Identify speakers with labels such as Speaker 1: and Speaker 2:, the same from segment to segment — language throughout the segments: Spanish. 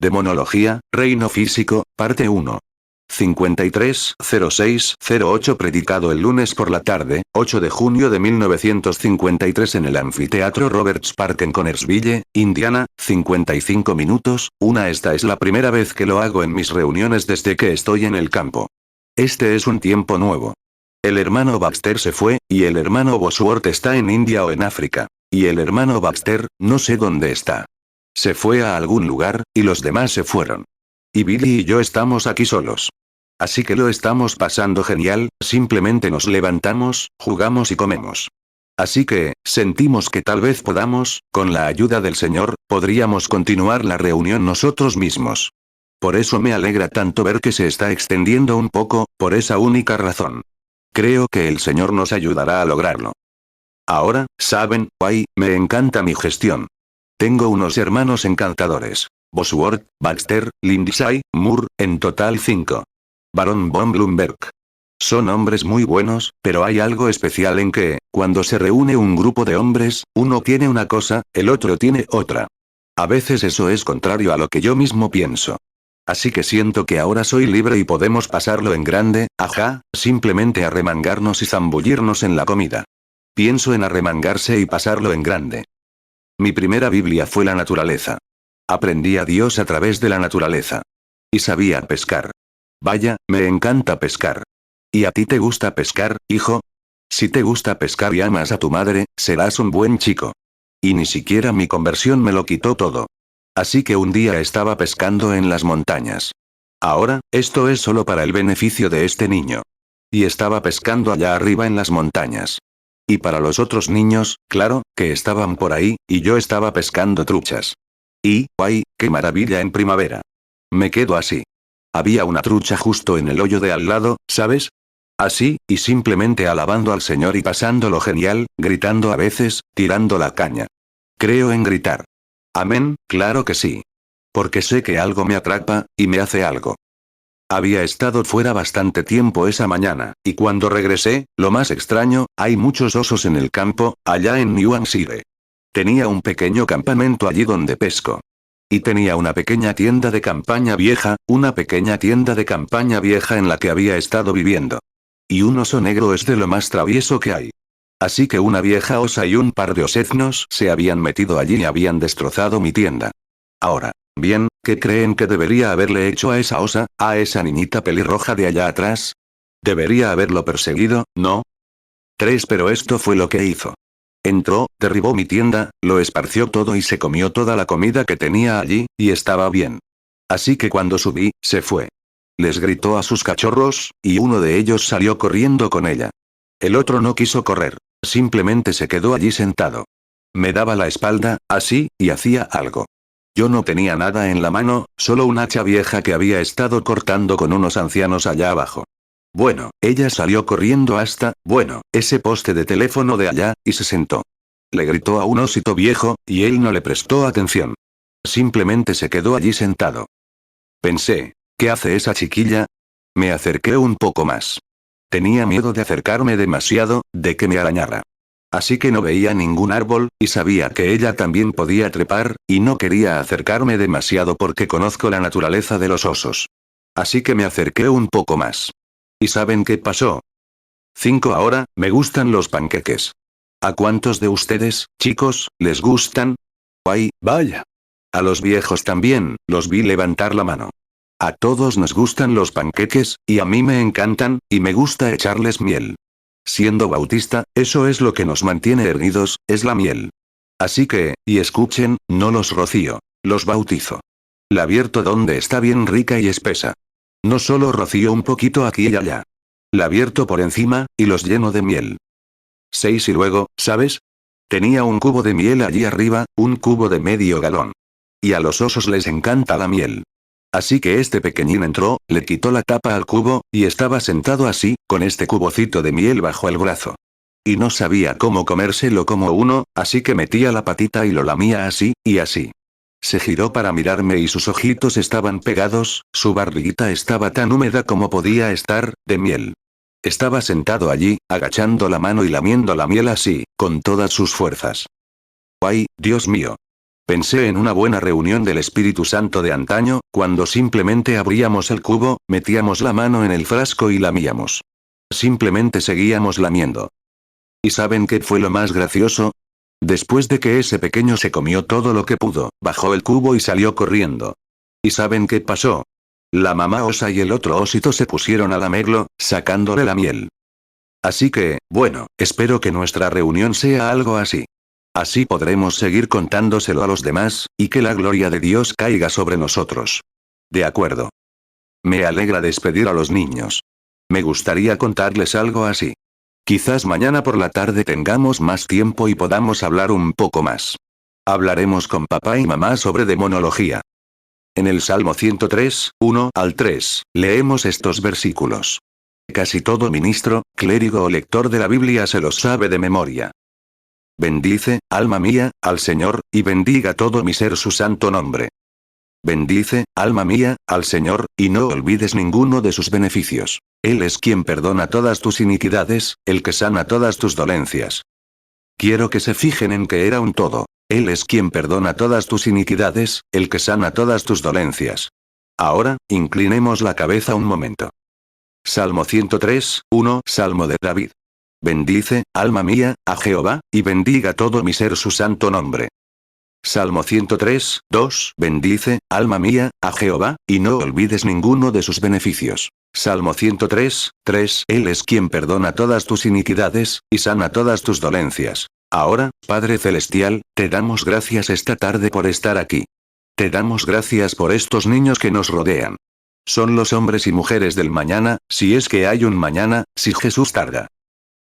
Speaker 1: Demonología, Reino Físico, parte 1. 53-06-08 predicado el lunes por la tarde, 8 de junio de 1953 en el anfiteatro Roberts Park en Connersville, Indiana, 55 minutos, Esta es la primera vez que lo hago en mis reuniones desde que estoy en el campo. Este es un tiempo nuevo. El hermano Baxter se fue, y el hermano Bosworth está en India o en África. Y el hermano Baxter, no sé dónde está. Se fue a algún lugar, y los demás se fueron. Y Billy y yo estamos aquí solos. Así que lo estamos pasando genial, simplemente nos levantamos, jugamos y comemos. Así que, sentimos que tal vez podamos, con la ayuda del Señor, podríamos continuar la reunión nosotros mismos. Por eso me alegra tanto ver que se está extendiendo un poco, por esa única razón. Creo que el Señor nos ayudará a lograrlo. Ahora, ¿saben? Me encanta mi gestión. Tengo unos hermanos encantadores. Bosworth, Baxter, Lindsay, Moore, en total 5. Barón von Bloomberg. Son hombres muy buenos, pero hay algo especial en que, cuando se reúne un grupo de hombres, uno tiene una cosa, el otro tiene otra. A veces eso es contrario a lo que yo mismo pienso. Así que siento que ahora soy libre y podemos pasarlo en grande, simplemente arremangarnos y zambullirnos en la comida. Pienso en arremangarse y pasarlo en grande. Mi primera Biblia fue la naturaleza. Aprendí a Dios a través de la naturaleza. Y sabía pescar. Vaya, me encanta pescar. ¿Y a ti te gusta pescar, hijo? Si te gusta pescar y amas a tu madre, serás un buen chico. Y ni siquiera mi conversión me lo quitó todo. Así que un día estaba pescando en las montañas. Ahora, esto es solo para el beneficio de este niño. Y estaba pescando allá arriba en las montañas. Y para los otros niños, claro, que estaban por ahí, y yo estaba pescando truchas. Y, qué maravilla en primavera. Me quedo así. Había una trucha justo en el hoyo de al lado, ¿sabes? Así, y simplemente alabando al Señor y pasándolo genial, gritando a veces, tirando la caña. Creo en gritar. Amén, claro que sí. Porque sé que algo me atrapa, y me hace algo. Había estado fuera bastante tiempo esa mañana, y cuando regresé, lo más extraño, hay muchos osos en el campo, allá en New Hampshire. Tenía un pequeño campamento allí donde pesco. Y tenía una pequeña tienda de campaña vieja, en la que había estado viviendo. Y un oso negro es de lo más travieso que hay. Así que una vieja osa y un par de oseznos se habían metido allí y habían destrozado mi tienda. Ahora, bien, ¿qué creen que debería haberle hecho a esa osa, a esa niñita pelirroja de allá atrás? Debería haberlo perseguido, ¿no? Pero esto fue lo que hizo. Entró, derribó mi tienda, lo esparció todo y se comió toda la comida que tenía allí, y estaba bien. Así que cuando subí, se fue. Les gritó a sus cachorros, y uno de ellos salió corriendo con ella. El otro no quiso correr. Simplemente se quedó allí sentado. Me daba la espalda, así, y hacía algo. Yo no tenía nada en la mano, solo un hacha vieja que había estado cortando con unos ancianos allá abajo. Bueno, ella salió corriendo hasta, ese poste de teléfono de allá, y se sentó. Le gritó a un osito viejo, y él no le prestó atención. Simplemente se quedó allí sentado. Pensé, ¿qué hace esa chiquilla? Me acerqué un poco más. Tenía miedo de acercarme demasiado, de que me arañara. Así que no veía ningún árbol, y sabía que ella también podía trepar, y no quería acercarme demasiado porque conozco la naturaleza de los osos. Así que me acerqué un poco más. ¿Y saben qué pasó? 5 Ahora, me gustan los panqueques. ¿A cuántos de ustedes, chicos, les gustan? Vaya. A los viejos también, los vi levantar la mano. A todos nos gustan los panqueques, y a mí me encantan, y me gusta echarles miel. Siendo bautista, eso es lo que nos mantiene erguidos, es la miel. Así que, y escuchen, no los rocío, los bautizo. La vierto donde está bien rica y espesa. No solo rocío un poquito aquí y allá. La vierto por encima, y los lleno de miel. 6 Y luego, ¿sabes? Tenía un cubo de miel allí arriba, un cubo de medio galón. Y a los osos les encanta la miel. Así que este pequeñín entró, le quitó la tapa al cubo, y estaba sentado así, con este cubocito de miel bajo el brazo. Y no sabía cómo comérselo como uno, así que metía la patita y lo lamía así, y así. Se giró para mirarme y sus ojitos estaban pegados, su barriguita estaba tan húmeda como podía estar, de miel. Estaba sentado allí, agachando la mano y lamiendo la miel así, con todas sus fuerzas. ¡Ay, Dios mío! Pensé en una buena reunión del Espíritu Santo de antaño, cuando simplemente abríamos el cubo, metíamos la mano en el frasco y lamíamos. Simplemente seguíamos lamiendo. ¿Y saben qué fue lo más gracioso? Después de que ese pequeño se comió todo lo que pudo, bajó el cubo y salió corriendo. ¿Y saben qué pasó? La mamá osa y el otro osito se pusieron a lamerlo, sacándole la miel. Así que, bueno, espero que nuestra reunión sea algo así. Así podremos seguir contándoselo a los demás, y que la gloria de Dios caiga sobre nosotros. De acuerdo. Me alegra despedir a los niños. Me gustaría contarles algo así. Quizás mañana por la tarde tengamos más tiempo y podamos hablar un poco más. Hablaremos con papá y mamá sobre demonología. En el Salmo 103, 1 al 3, leemos estos versículos. Casi todo ministro, clérigo o lector de la Biblia se los sabe de memoria. Bendice, alma mía, al Señor, y bendiga todo mi ser su santo nombre. Bendice, alma mía, al Señor, y no olvides ninguno de sus beneficios. Él es quien perdona todas tus iniquidades, el que sana todas tus dolencias. Quiero que se fijen en que era un todo. Él es quien perdona todas tus iniquidades, el que sana todas tus dolencias. Ahora, inclinemos la cabeza un momento. Salmo 103, 1, Salmo de David. Bendice, alma mía, a Jehová, y bendiga todo mi ser su santo nombre. Salmo 103, 2, bendice, alma mía, a Jehová, y no olvides ninguno de sus beneficios. Salmo 103, 3, Él es quien perdona todas tus iniquidades, y sana todas tus dolencias. Ahora, Padre Celestial, te damos gracias esta tarde por estar aquí. Te damos gracias por estos niños que nos rodean. Son los hombres y mujeres del mañana, si es que hay un mañana, si Jesús tarda.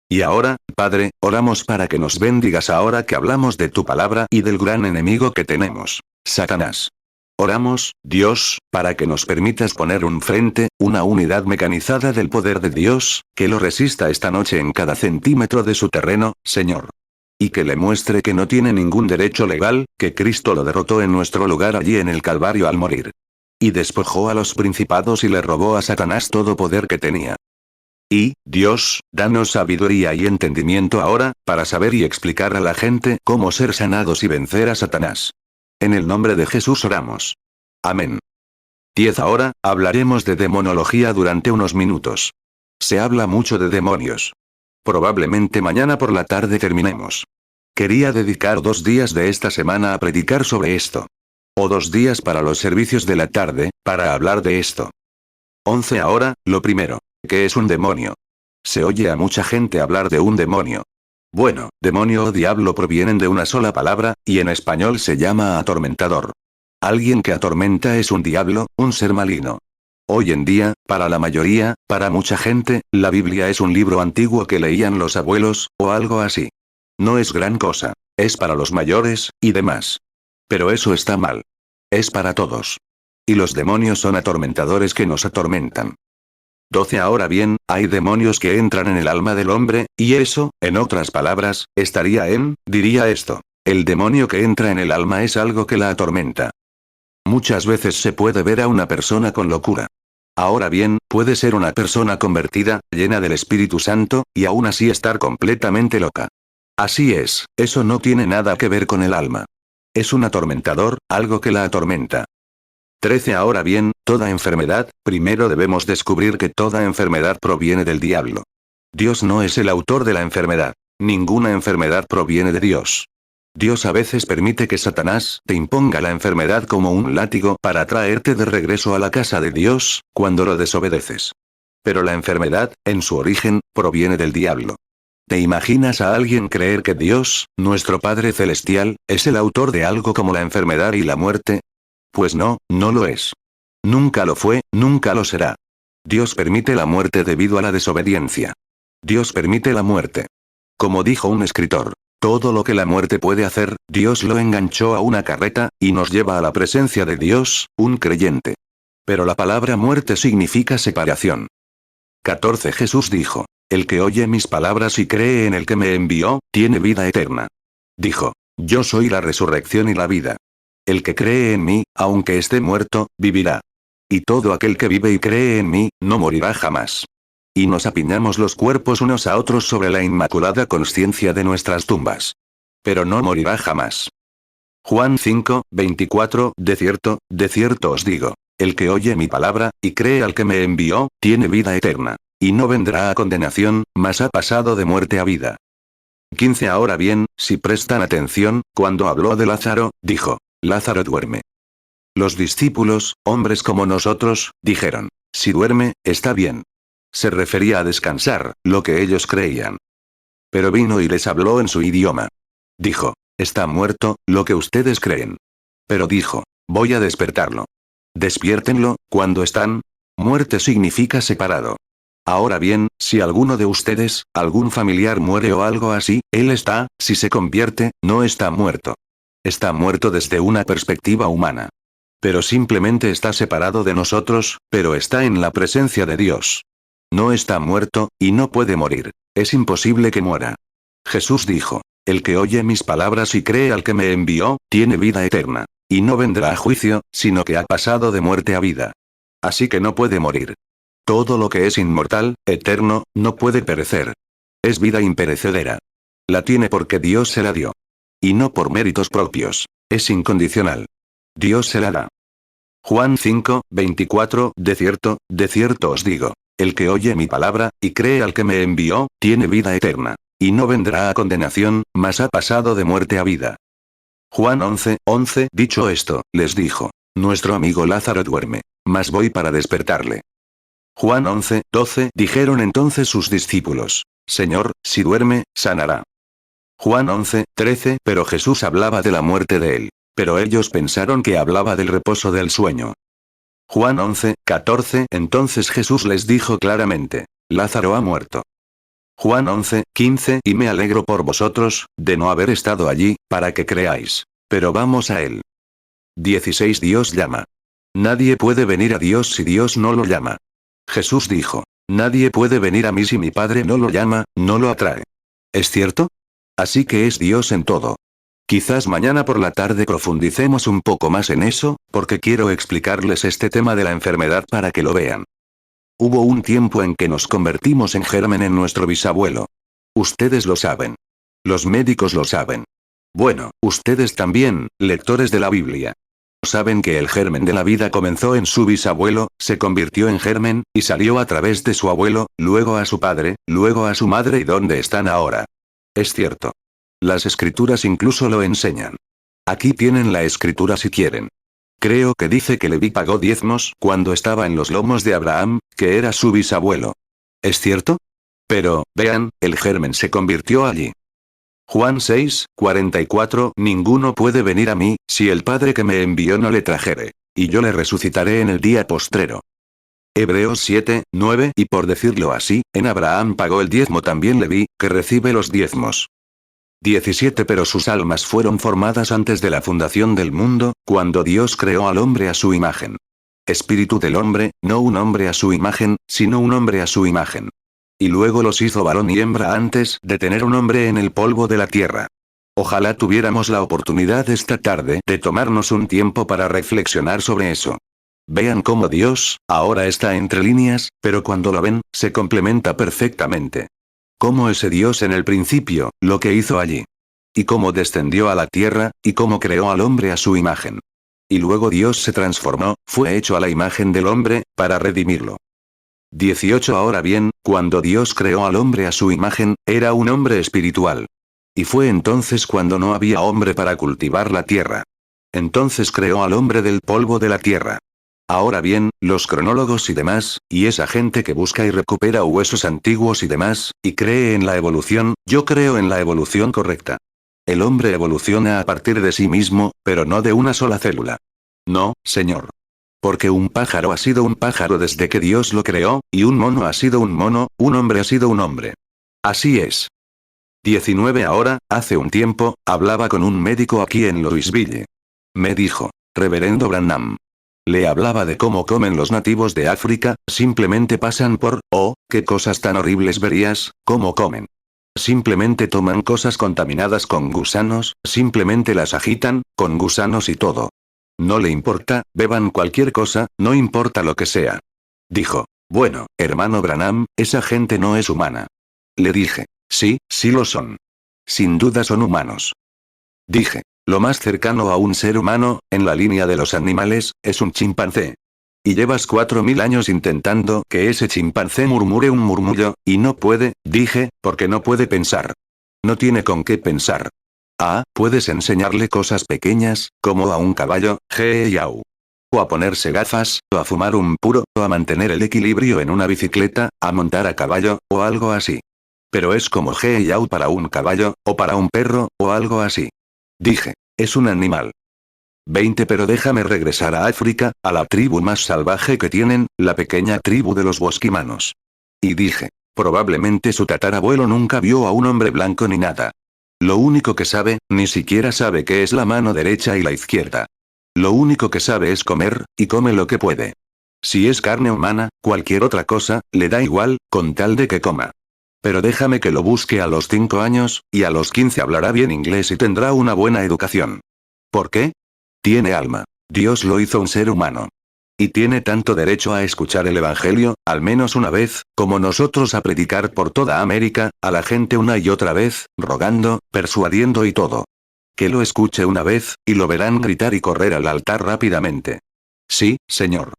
Speaker 1: Y ahora, Padre, oramos para que nos bendigas ahora que hablamos de tu palabra y del gran enemigo que tenemos, Satanás. Oramos, Dios, para que nos permitas poner un frente, una unidad mecanizada del poder de Dios, que lo resista esta noche en cada centímetro de su terreno, Señor. Y que le muestre que no tiene ningún derecho legal, que Cristo lo derrotó en nuestro lugar allí en el Calvario al morir. Y despojó a los principados y le robó a Satanás todo poder que tenía. Y, Dios, danos sabiduría y entendimiento ahora, para saber y explicar a la gente cómo ser sanados y vencer a Satanás. En el nombre de Jesús oramos. Amén. 10. Ahora, hablaremos de demonología durante unos minutos. Se habla mucho de demonios. Probablemente mañana por la tarde terminemos. Quería dedicar 2 días de esta semana a predicar sobre esto. O 2 días para los servicios de la tarde, para hablar de esto. 11. Ahora, lo primero. ¿Qué es un demonio? Se oye a mucha gente hablar de un demonio. Bueno, demonio o diablo provienen de una sola palabra, y en español se llama atormentador. Alguien que atormenta es un diablo, un ser maligno. Hoy en día, para la mayoría, para mucha gente, la Biblia es un libro antiguo que leían los abuelos, o algo así. No es gran cosa. Es para los mayores, y demás. Pero eso está mal. Es para todos. Y los demonios son atormentadores que nos atormentan. 12. Ahora bien, hay demonios que entran en el alma del hombre, y eso, en otras palabras, diría esto. El demonio que entra en el alma es algo que la atormenta. Muchas veces se puede ver a una persona con locura. Ahora bien, puede ser una persona convertida, llena del Espíritu Santo, y aún así estar completamente loca. Así es, eso no tiene nada que ver con el alma. Es un atormentador, algo que la atormenta. 13. Ahora bien, toda enfermedad, primero debemos descubrir que toda enfermedad proviene del diablo. Dios no es el autor de la enfermedad. Ninguna enfermedad proviene de Dios. Dios a veces permite que Satanás te imponga la enfermedad como un látigo para traerte de regreso a la casa de Dios, cuando lo desobedeces. Pero la enfermedad, en su origen, proviene del diablo. ¿Te imaginas a alguien creer que Dios, nuestro Padre Celestial, es el autor de algo como la enfermedad y la muerte? Pues no, no lo es. Nunca lo fue, nunca lo será. Dios permite la muerte debido a la desobediencia. Dios permite la muerte. Como dijo un escritor, todo lo que la muerte puede hacer, Dios lo enganchó a una carreta, y nos lleva a la presencia de Dios, un creyente. Pero la palabra muerte significa separación. 14. Jesús dijo, el que oye mis palabras y cree en el que me envió, tiene vida eterna. Dijo, yo soy la resurrección y la vida. El que cree en mí, aunque esté muerto, vivirá. Y todo aquel que vive y cree en mí, no morirá jamás. Y nos apiñamos los cuerpos unos a otros sobre la inmaculada consciencia de nuestras tumbas. Pero no morirá jamás. Juan 5:24, de cierto os digo, el que oye mi palabra, y cree al que me envió, tiene vida eterna. Y no vendrá a condenación, mas ha pasado de muerte a vida. 15. Ahora bien, si prestan atención, cuando habló de Lázaro, dijo, Lázaro duerme. Los discípulos, hombres como nosotros, dijeron, si duerme, está bien. Se refería a descansar, lo que ellos creían. Pero vino y les habló en su idioma. Dijo, está muerto, lo que ustedes creen. Pero dijo, voy a despertarlo. Despiértenlo, cuando están. Muerte significa separado. Ahora bien, si alguno de ustedes, algún familiar muere o algo así, él está, si se convierte, no está muerto. Está muerto desde una perspectiva humana. Pero simplemente está separado de nosotros, pero está en la presencia de Dios. No está muerto, y no puede morir. Es imposible que muera. Jesús dijo, el que oye mis palabras y cree al que me envió, tiene vida eterna. Y no vendrá a juicio, sino que ha pasado de muerte a vida. Así que no puede morir. Todo lo que es inmortal, eterno, no puede perecer. Es vida imperecedera. La tiene porque Dios se la dio. Y no por méritos propios. Es incondicional. Dios se la da. Juan 5:24, de cierto os digo, el que oye mi palabra, y cree al que me envió, tiene vida eterna. Y no vendrá a condenación, mas ha pasado de muerte a vida. Juan 11:11. Dicho esto, les dijo, nuestro amigo Lázaro duerme, mas voy para despertarle. Juan 11:12. Dijeron entonces sus discípulos, Señor, si duerme, sanará. Juan 11:13. Pero Jesús hablaba de la muerte de él. Pero ellos pensaron que hablaba del reposo del sueño. Juan 11:14. Entonces Jesús les dijo claramente, Lázaro ha muerto. Juan 11:15. Y me alegro por vosotros, de no haber estado allí, para que creáis. Pero vamos a él. 16. Dios llama. Nadie puede venir a Dios si Dios no lo llama. Jesús dijo, nadie puede venir a mí si mi Padre no lo llama, no lo atrae. ¿Es cierto? Así que es Dios en todo. Quizás mañana por la tarde profundicemos un poco más en eso, porque quiero explicarles este tema de la enfermedad para que lo vean. Hubo un tiempo en que nos convertimos en germen en nuestro bisabuelo. Ustedes lo saben. Los médicos lo saben. Bueno, ustedes también, lectores de la Biblia. Saben que el germen de la vida comenzó en su bisabuelo, se convirtió en germen, y salió a través de su abuelo, luego a su padre, luego a su madre y dónde están ahora. Es cierto. Las escrituras incluso lo enseñan. Aquí tienen la escritura si quieren. Creo que dice que Leví pagó diezmos cuando estaba en los lomos de Abraham, que era su bisabuelo. ¿Es cierto? Pero, vean, el germen se convirtió allí. Juan 6:44. Ninguno puede venir a mí, si el Padre que me envió no le trajere. Y yo le resucitaré en el día postrero. Hebreos 7:9. Y por decirlo así, en Abraham pagó el diezmo también Leví, que recibe los diezmos. 17. Pero sus almas fueron formadas antes de la fundación del mundo, cuando Dios creó al hombre a su imagen. Espíritu del hombre, no un hombre a su imagen, sino un hombre a su imagen. Y luego los hizo varón y hembra antes de tener un hombre en el polvo de la tierra. Ojalá tuviéramos la oportunidad esta tarde de tomarnos un tiempo para reflexionar sobre eso. Vean cómo Dios, ahora está entre líneas, pero cuando lo ven, se complementa perfectamente. Cómo ese Dios en el principio, lo que hizo allí. Y cómo descendió a la tierra, y cómo creó al hombre a su imagen. Y luego Dios se transformó, fue hecho a la imagen del hombre, para redimirlo. 18. Ahora bien, cuando Dios creó al hombre a su imagen, era un hombre espiritual. Y fue entonces cuando no había hombre para cultivar la tierra. Entonces creó al hombre del polvo de la tierra. Ahora bien, los cronólogos y demás, y esa gente que busca y recupera huesos antiguos y demás, y cree en la evolución, yo creo en la evolución correcta. El hombre evoluciona a partir de sí mismo, pero no de una sola célula. No, señor. Porque un pájaro ha sido un pájaro desde que Dios lo creó, y un mono ha sido un mono, un hombre ha sido un hombre. Así es. 19. Ahora, hace un tiempo, hablaba con un médico aquí en Louisville. Me dijo, Reverendo Branham. Le hablaba de cómo comen los nativos de África, simplemente pasan por, oh, qué cosas tan horribles verías, cómo comen. Simplemente toman cosas contaminadas con gusanos, simplemente las agitan, con gusanos y todo. No le importa, beban cualquier cosa, no importa lo que sea. Dijo, bueno, hermano Branham, esa gente no es humana. Le dije, sí, sí lo son. Sin duda son humanos. Dije, Lo más cercano a un ser humano, en la línea de los animales, es un chimpancé. Y llevas 4000 años intentando que ese chimpancé murmure un murmullo, y no puede, dije, porque no puede pensar. No tiene con qué pensar. Ah, puedes enseñarle cosas pequeñas, como a un caballo, yau. O a ponerse gafas, o a fumar un puro, o a mantener el equilibrio en una bicicleta, a montar a caballo, o algo así. Pero es como yau para un caballo, o para un perro, o algo así. Dije, es un animal. 20 Pero déjame regresar a África, a la tribu más salvaje que tienen, la pequeña tribu de los bosquimanos. Y dije, probablemente su tatarabuelo nunca vio a un hombre blanco ni nada. Lo único que sabe, ni siquiera sabe qué es la mano derecha y la izquierda. Lo único que sabe es comer, y come lo que puede. Si es carne humana, cualquier otra cosa, le da igual, con tal de que coma. Pero déjame que lo busque a los 5 años, y a los 15 hablará bien inglés y tendrá una buena educación. ¿Por qué? Tiene alma. Dios lo hizo un ser humano. Y tiene tanto derecho a escuchar el Evangelio, al menos una vez, como nosotros a predicar por toda América, a la gente una y otra vez, rogando, persuadiendo y todo. Que lo escuche una vez, y lo verán gritar y correr al altar rápidamente. Sí, Señor.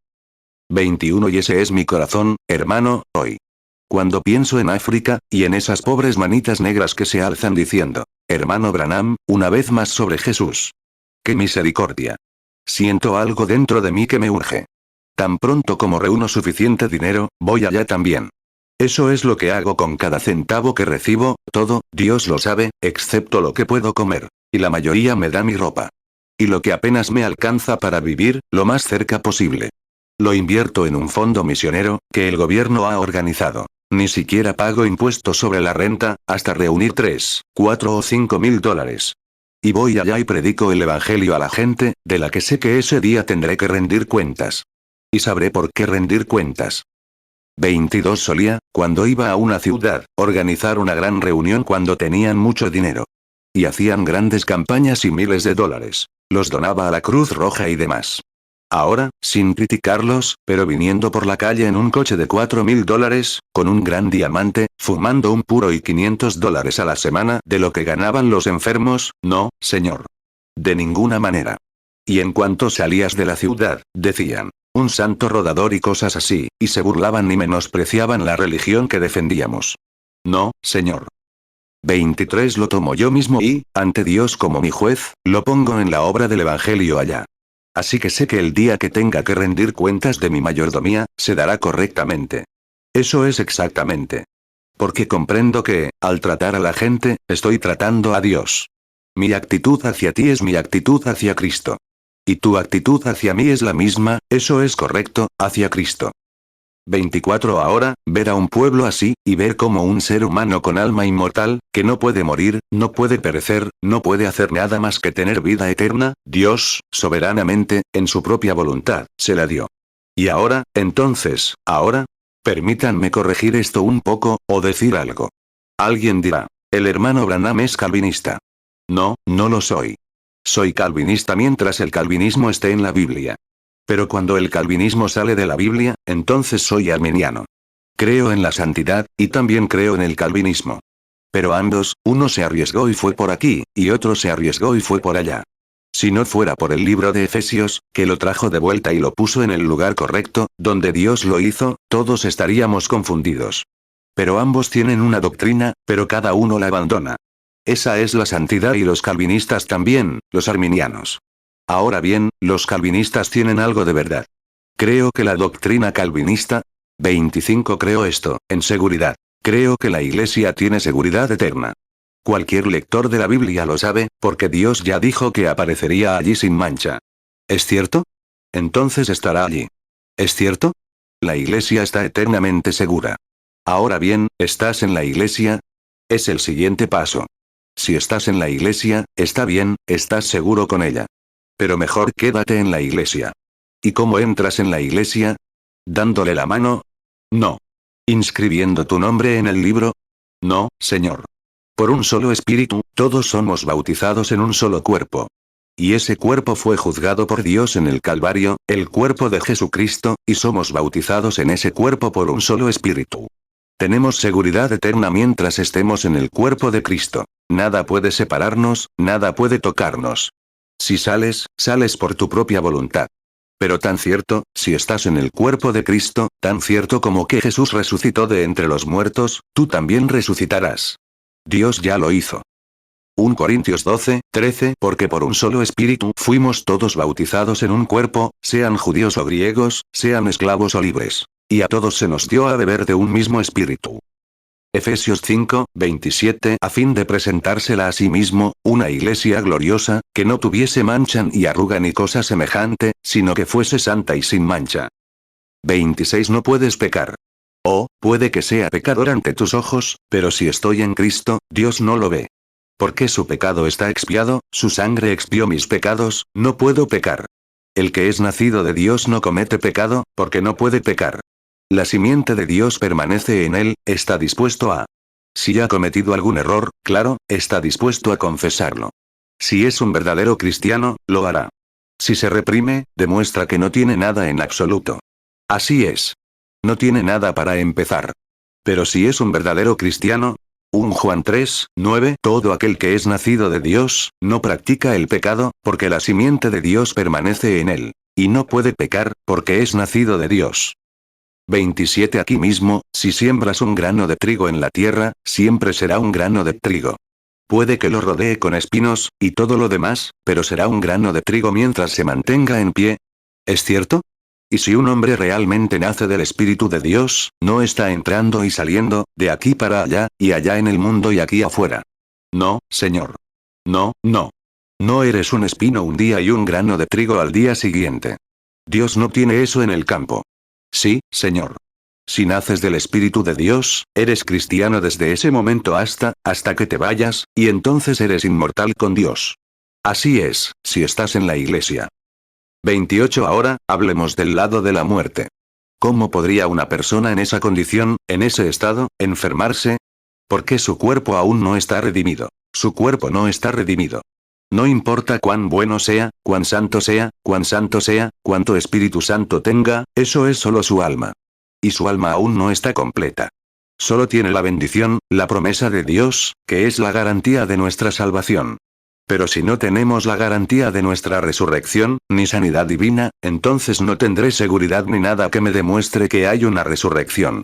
Speaker 1: 21 Y ese es mi corazón, hermano, hoy. Cuando pienso en África, y en esas pobres manitas negras que se alzan diciendo, hermano Branham, una vez más sobre Jesús. ¡Qué misericordia! Siento algo dentro de mí que me urge. Tan pronto como reúno suficiente dinero, voy allá también. Eso es lo que hago con cada centavo que recibo, todo, Dios lo sabe, excepto lo que puedo comer. Y la mayoría me da mi ropa. Y lo que apenas me alcanza para vivir, lo más cerca posible. Lo invierto en un fondo misionero, que el gobierno ha organizado. Ni siquiera pago impuestos sobre la renta, hasta reunir 3, 4 o 5 mil dólares. Y voy allá y predico el Evangelio a la gente, de la que sé que ese día tendré que rendir cuentas. Y sabré por qué rendir cuentas. 22 Solía, cuando iba a una ciudad, organizar una gran reunión cuando tenían mucho dinero. Y hacían grandes campañas y miles de dólares. Los donaba a la Cruz Roja y demás. Ahora, sin criticarlos, pero viniendo por la calle en un coche de 4000 dólares, con un gran diamante, fumando un puro y 500 dólares a la semana de lo que ganaban los enfermos, no, señor. De ninguna manera. Y en cuanto salías de la ciudad, decían, un santo rodador y cosas así, y se burlaban y menospreciaban la religión que defendíamos. No, señor. 23 Lo tomo yo mismo y, ante Dios como mi juez, lo pongo en la obra del Evangelio allá. Así que sé que el día que tenga que rendir cuentas de mi mayordomía, se dará correctamente. Eso es exactamente. Porque comprendo que, al tratar a la gente, estoy tratando a Dios. Mi actitud hacia ti es mi actitud hacia Cristo. Y tu actitud hacia mí es la misma, eso es correcto, hacia Cristo. 24 Ahora, ver a un pueblo así, y ver como un ser humano con alma inmortal, que no puede morir, no puede perecer, no puede hacer nada más que tener vida eterna, Dios, soberanamente, en su propia voluntad, se la dio. Y ahora, entonces, ahora, permítanme corregir esto un poco, o decir algo. Alguien dirá, el hermano Branham es calvinista. No, no lo soy. Soy calvinista mientras el calvinismo esté en la Biblia. Pero cuando el calvinismo sale de la Biblia, entonces soy arminiano. Creo en la santidad, y también creo en el calvinismo. Pero ambos, uno se arriesgó y fue por aquí, y otro se arriesgó y fue por allá. Si no fuera por el libro de Efesios, que lo trajo de vuelta y lo puso en el lugar correcto, donde Dios lo hizo, todos estaríamos confundidos. Pero ambos tienen una doctrina, pero cada uno la abandona. Esa es la santidad y los calvinistas también, los arminianos. Ahora bien, los calvinistas tienen algo de verdad. Creo que la doctrina calvinista. 25 Creo esto, en seguridad. Creo que la Iglesia tiene seguridad eterna. Cualquier lector de la Biblia lo sabe, porque Dios ya dijo que aparecería allí sin mancha. ¿Es cierto? Entonces estará allí. ¿Es cierto? La Iglesia está eternamente segura. Ahora bien, ¿estás en la Iglesia? Es el siguiente paso. Si estás en la Iglesia, está bien, estás seguro con ella. Pero mejor quédate en la Iglesia. ¿Y cómo entras en la Iglesia? ¿Dándole la mano? No. ¿Inscribiendo tu nombre en el libro? No, señor. Por un solo espíritu, todos somos bautizados en un solo cuerpo. Y ese cuerpo fue juzgado por Dios en el Calvario, el cuerpo de Jesucristo, y somos bautizados en ese cuerpo por un solo espíritu. Tenemos seguridad eterna mientras estemos en el cuerpo de Cristo. Nada puede separarnos, nada puede tocarnos. Si sales, sales por tu propia voluntad. Pero tan cierto, si estás en el cuerpo de Cristo, tan cierto como que Jesús resucitó de entre los muertos, tú también resucitarás. Dios ya lo hizo. 1 Corintios 12, 13 Porque por un solo espíritu fuimos todos bautizados en un cuerpo, sean judíos o griegos, sean esclavos o libres. Y a todos se nos dio a beber de un mismo espíritu. Efesios 5, 27 A fin de presentársela a sí mismo, una iglesia gloriosa, que no tuviese mancha ni arruga ni cosa semejante, sino que fuese santa y sin mancha. 26 No puedes pecar. Oh, puede que sea pecador ante tus ojos, pero si estoy en Cristo, Dios no lo ve. Porque su pecado está expiado, su sangre expió mis pecados, no puedo pecar. El que es nacido de Dios no comete pecado, porque no puede pecar. La simiente de Dios permanece en él, está dispuesto a. Si ha cometido algún error, claro, está dispuesto a confesarlo. Si es un verdadero cristiano, lo hará. Si se reprime, demuestra que no tiene nada en absoluto. Así es. No tiene nada para empezar. Pero si es un verdadero cristiano, 1 Juan 3, 9 Todo aquel que es nacido de Dios, no practica el pecado, porque la simiente de Dios permanece en él. Y no puede pecar, porque es nacido de Dios. 27 Aquí mismo, si siembras un grano de trigo en la tierra, siempre será un grano de trigo. Puede que lo rodee con espinos, y todo lo demás, pero será un grano de trigo mientras se mantenga en pie. ¿Es cierto? Y si un hombre realmente nace del Espíritu de Dios, no está entrando y saliendo, de aquí para allá, y allá en el mundo y aquí afuera. No, Señor. No, no. No eres un espino un día y un grano de trigo al día siguiente. Dios no tiene eso en el campo. Sí, Señor. Si naces del Espíritu de Dios, eres cristiano desde ese momento hasta que te vayas, y entonces eres inmortal con Dios. Así es, si estás en la iglesia. 28 Ahora, hablemos del lado de la muerte. ¿Cómo podría una persona en esa condición, en ese estado, enfermarse? Porque su cuerpo aún no está redimido. Su cuerpo no está redimido. No importa cuán bueno sea, cuán santo sea, cuánto Espíritu Santo tenga, eso es solo su alma. Y su alma aún no está completa. Solo tiene la bendición, la promesa de Dios, que es la garantía de nuestra salvación. Pero si no tenemos la garantía de nuestra resurrección, ni sanidad divina, entonces no tendré seguridad ni nada que me demuestre que hay una resurrección.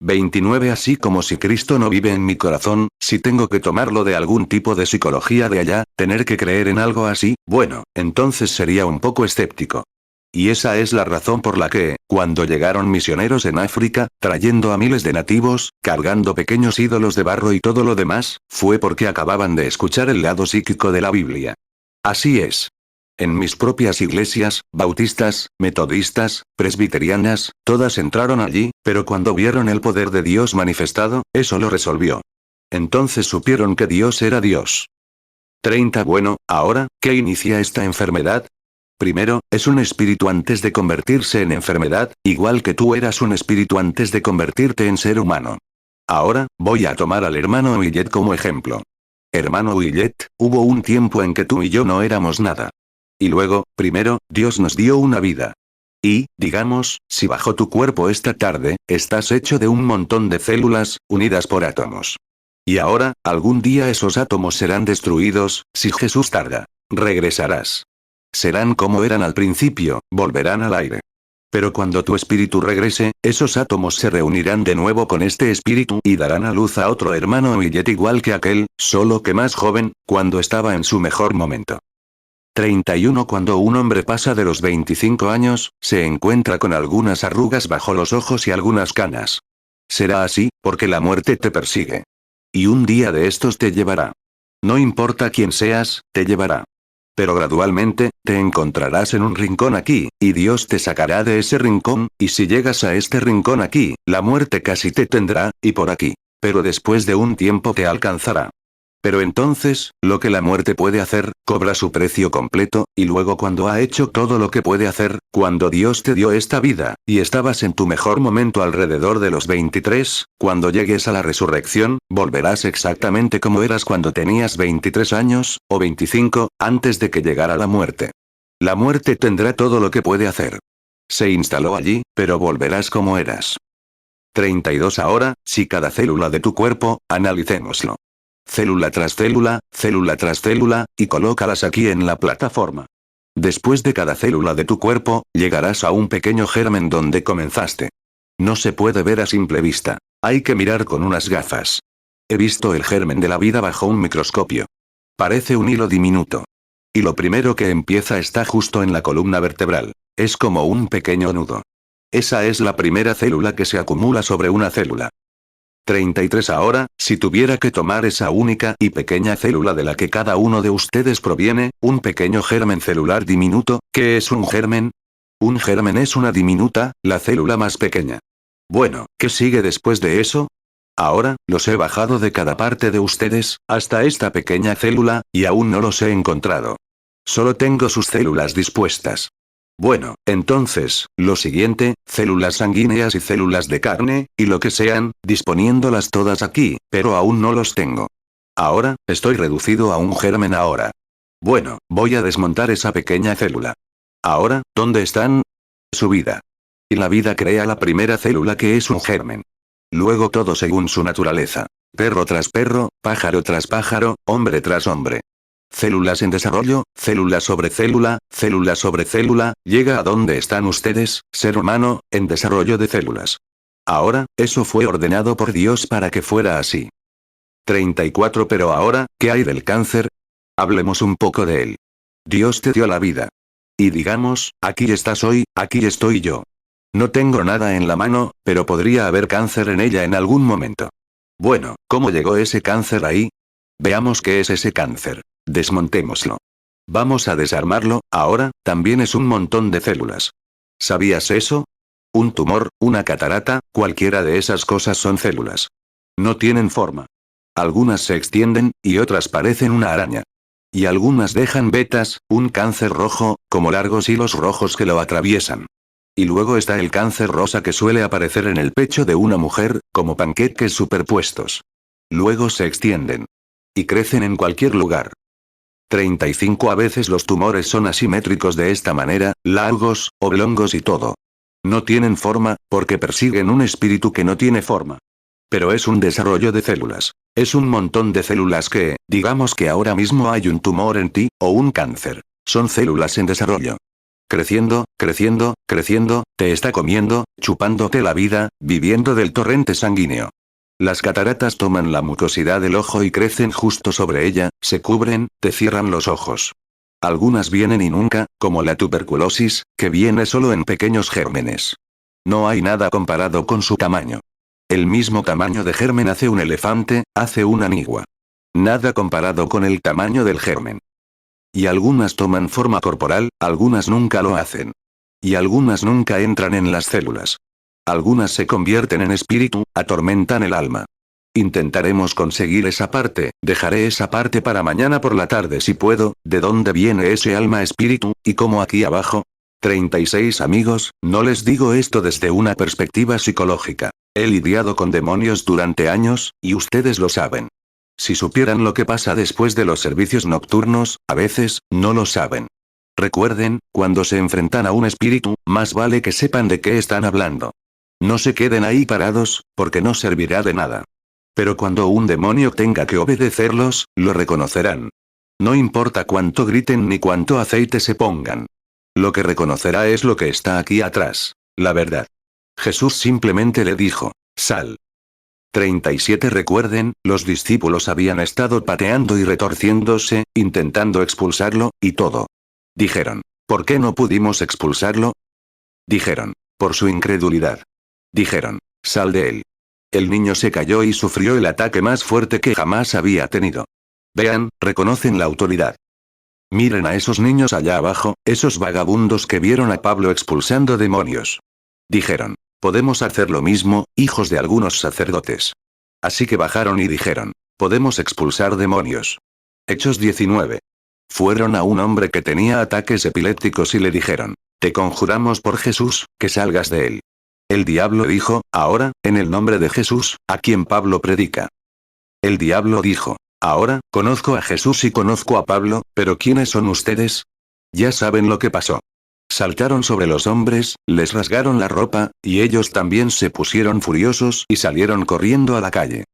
Speaker 1: 29 Así como si Cristo no vive en mi corazón, si tengo que tomarlo de algún tipo de psicología de allá, tener que creer en algo así, bueno, entonces sería un poco escéptico. Y esa es la razón por la que, cuando llegaron misioneros en África, trayendo a miles de nativos, cargando pequeños ídolos de barro y todo lo demás, fue porque acababan de escuchar el lado psíquico de la Biblia. Así es. En mis propias iglesias, bautistas, metodistas, presbiterianas, todas entraron allí, pero cuando vieron el poder de Dios manifestado, eso lo resolvió. Entonces supieron que Dios era Dios. 30 Bueno, ahora, ¿qué inicia esta enfermedad? Primero, es un espíritu antes de convertirse en enfermedad, igual que tú eras un espíritu antes de convertirte en ser humano. Ahora, voy a tomar al hermano Willet como ejemplo. Hermano Willet, hubo un tiempo en que tú y yo no éramos nada. Y luego, primero, Dios nos dio una vida. Y, digamos, si bajo tu cuerpo esta tarde, estás hecho de un montón de células, unidas por átomos. Y ahora, algún día esos átomos serán destruidos, si Jesús tarda. Regresarás. Serán como eran al principio, volverán al aire. Pero cuando tu espíritu regrese, esos átomos se reunirán de nuevo con este espíritu y darán a luz a otro hermano Willet igual que aquel, solo que más joven, cuando estaba en su mejor momento. 31 Cuando un hombre pasa de los 25 años, se encuentra con algunas arrugas bajo los ojos y algunas canas. Será así, porque la muerte te persigue. Y un día de estos te llevará. No importa quién seas, te llevará. Pero gradualmente, te encontrarás en un rincón aquí, y Dios te sacará de ese rincón, y si llegas a este rincón aquí, la muerte casi te tendrá, y por aquí. Pero después de un tiempo te alcanzará. Pero entonces, lo que la muerte puede hacer, cobra su precio completo, y luego cuando ha hecho todo lo que puede hacer, cuando Dios te dio esta vida, y estabas en tu mejor momento alrededor de los 23, cuando llegues a la resurrección, volverás exactamente como eras cuando tenías 23 años, o 25, antes de que llegara la muerte. La muerte tendrá todo lo que puede hacer. Se instaló allí, pero volverás como eras. 32 ahora, si cada célula de tu cuerpo, analicémoslo. Célula tras célula, y colócalas aquí en la plataforma. Después de cada célula de tu cuerpo, llegarás a un pequeño germen donde comenzaste. No se puede ver a simple vista. Hay que mirar con unas gafas. He visto el germen de la vida bajo un microscopio. Parece un hilo diminuto. Y lo primero que empieza está justo en la columna vertebral. Es como un pequeño nudo. Esa es la primera célula que se acumula sobre una célula. 33 ahora, si tuviera que tomar esa única y pequeña célula de la que cada uno de ustedes proviene, un pequeño germen celular diminuto, ¿qué es un germen? Un germen es una diminuta, la célula más pequeña. Bueno, ¿qué sigue después de eso? Ahora, los he bajado de cada parte de ustedes, hasta esta pequeña célula, y aún no los he encontrado. Solo tengo sus células dispuestas. Bueno, entonces, lo siguiente, células sanguíneas y células de carne, y lo que sean, disponiéndolas todas aquí, pero aún no los tengo. Ahora, estoy reducido a un germen ahora. Bueno, voy a desmontar esa pequeña célula. Ahora, ¿dónde están? Su vida. Y la vida crea la primera célula que es un germen. Luego todo según su naturaleza. Perro tras perro, pájaro tras pájaro, hombre tras hombre. Células en desarrollo, célula sobre célula, llega a donde están ustedes, ser humano, en desarrollo de células. Ahora, eso fue ordenado por Dios para que fuera así. 34 Pero ahora, ¿qué hay del cáncer? Hablemos un poco de él. Dios te dio la vida. Y digamos, aquí estás hoy, aquí estoy yo. No tengo nada en la mano, pero podría haber cáncer en ella en algún momento. Bueno, ¿cómo llegó ese cáncer ahí? Veamos qué es ese cáncer. Desmontémoslo. Vamos a desarmarlo, ahora, también es un montón de células. ¿Sabías eso? Un tumor, una catarata, cualquiera de esas cosas son células. No tienen forma. Algunas se extienden, y otras parecen una araña. Y algunas dejan vetas, un cáncer rojo, como largos hilos rojos que lo atraviesan. Y luego está el cáncer rosa que suele aparecer en el pecho de una mujer, como panqueques superpuestos. Luego se extienden. Y crecen en cualquier lugar. 35 A veces los tumores son asimétricos de esta manera, largos, oblongos y todo. No tienen forma, porque persiguen un espíritu que no tiene forma. Pero es un desarrollo de células. Es un montón de células que, digamos que ahora mismo hay un tumor en ti, o un cáncer. Son células en desarrollo. Creciendo, creciendo, creciendo, te está comiendo, chupándote la vida, viviendo del torrente sanguíneo. Las cataratas toman la mucosidad del ojo y crecen justo sobre ella, se cubren, te cierran los ojos. Algunas vienen y nunca, como la tuberculosis, que viene solo en pequeños gérmenes. No hay nada comparado con su tamaño. El mismo tamaño de germen hace un elefante, hace una nigua. Nada comparado con el tamaño del germen. Y algunas toman forma corporal, algunas nunca lo hacen. Y algunas nunca entran en las células. Algunas se convierten en espíritu, atormentan el alma. Intentaremos conseguir esa parte, dejaré esa parte para mañana por la tarde si puedo, de dónde viene ese alma espíritu, y cómo aquí abajo. 36 Amigos, no les digo esto desde una perspectiva psicológica. He lidiado con demonios durante años, y ustedes lo saben. Si supieran lo que pasa después de los servicios nocturnos, a veces, no lo saben. Recuerden, cuando se enfrentan a un espíritu, más vale que sepan de qué están hablando. No se queden ahí parados, porque no servirá de nada. Pero cuando un demonio tenga que obedecerlos, lo reconocerán. No importa cuánto griten ni cuánto aceite se pongan. Lo que reconocerá es lo que está aquí atrás, la verdad. Jesús simplemente le dijo, sal. 37 Recuerden, los discípulos habían estado pateando y retorciéndose, intentando expulsarlo, y todo. Dijeron, ¿por qué no pudimos expulsarlo? Dijeron, por su incredulidad. Dijeron, sal de él. El niño se cayó y sufrió el ataque más fuerte que jamás había tenido. Vean, reconocen la autoridad. Miren a esos niños allá abajo, esos vagabundos que vieron a Pablo expulsando demonios. Dijeron, podemos hacer lo mismo, hijos de algunos sacerdotes. Así que bajaron y dijeron, podemos expulsar demonios. Hechos 19. Fueron a un hombre que tenía ataques epilépticos y le dijeron, te conjuramos por Jesús, que salgas de él. El diablo dijo, ahora, en el nombre de Jesús, a quien Pablo predica. El diablo dijo, ahora, conozco a Jesús y conozco a Pablo, pero ¿quiénes son ustedes? Ya saben lo que pasó. saltaron sobre los hombres, les rasgaron la ropa, y ellos también se pusieron furiosos y salieron corriendo a la calle.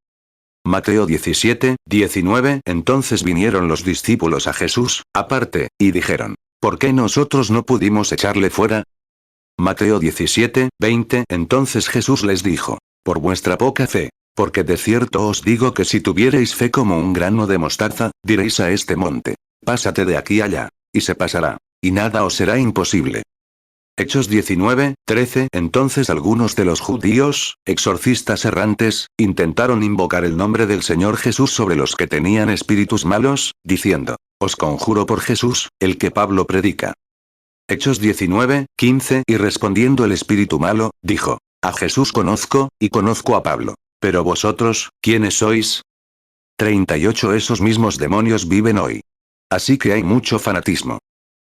Speaker 1: Mateo 17, 19. Entonces vinieron los discípulos a Jesús, aparte, y dijeron: ¿Por qué nosotros no pudimos echarle fuera? Mateo 17, 20. Entonces Jesús les dijo: Por vuestra poca fe. Porque de cierto os digo que si tuvierais fe como un grano de mostaza, diréis a este monte: pásate de aquí allá, y se pasará, y nada os será imposible. Hechos 19, 13. Entonces algunos de los judíos, exorcistas errantes, intentaron invocar el nombre del Señor Jesús sobre los que tenían espíritus malos, diciendo: Os conjuro por Jesús, el que Pablo predica. Hechos 19, 15. Y respondiendo el espíritu malo, dijo: A Jesús conozco, y conozco a Pablo. Pero vosotros, ¿quiénes sois? 38. Esos mismos demonios viven hoy. Así que hay mucho fanatismo.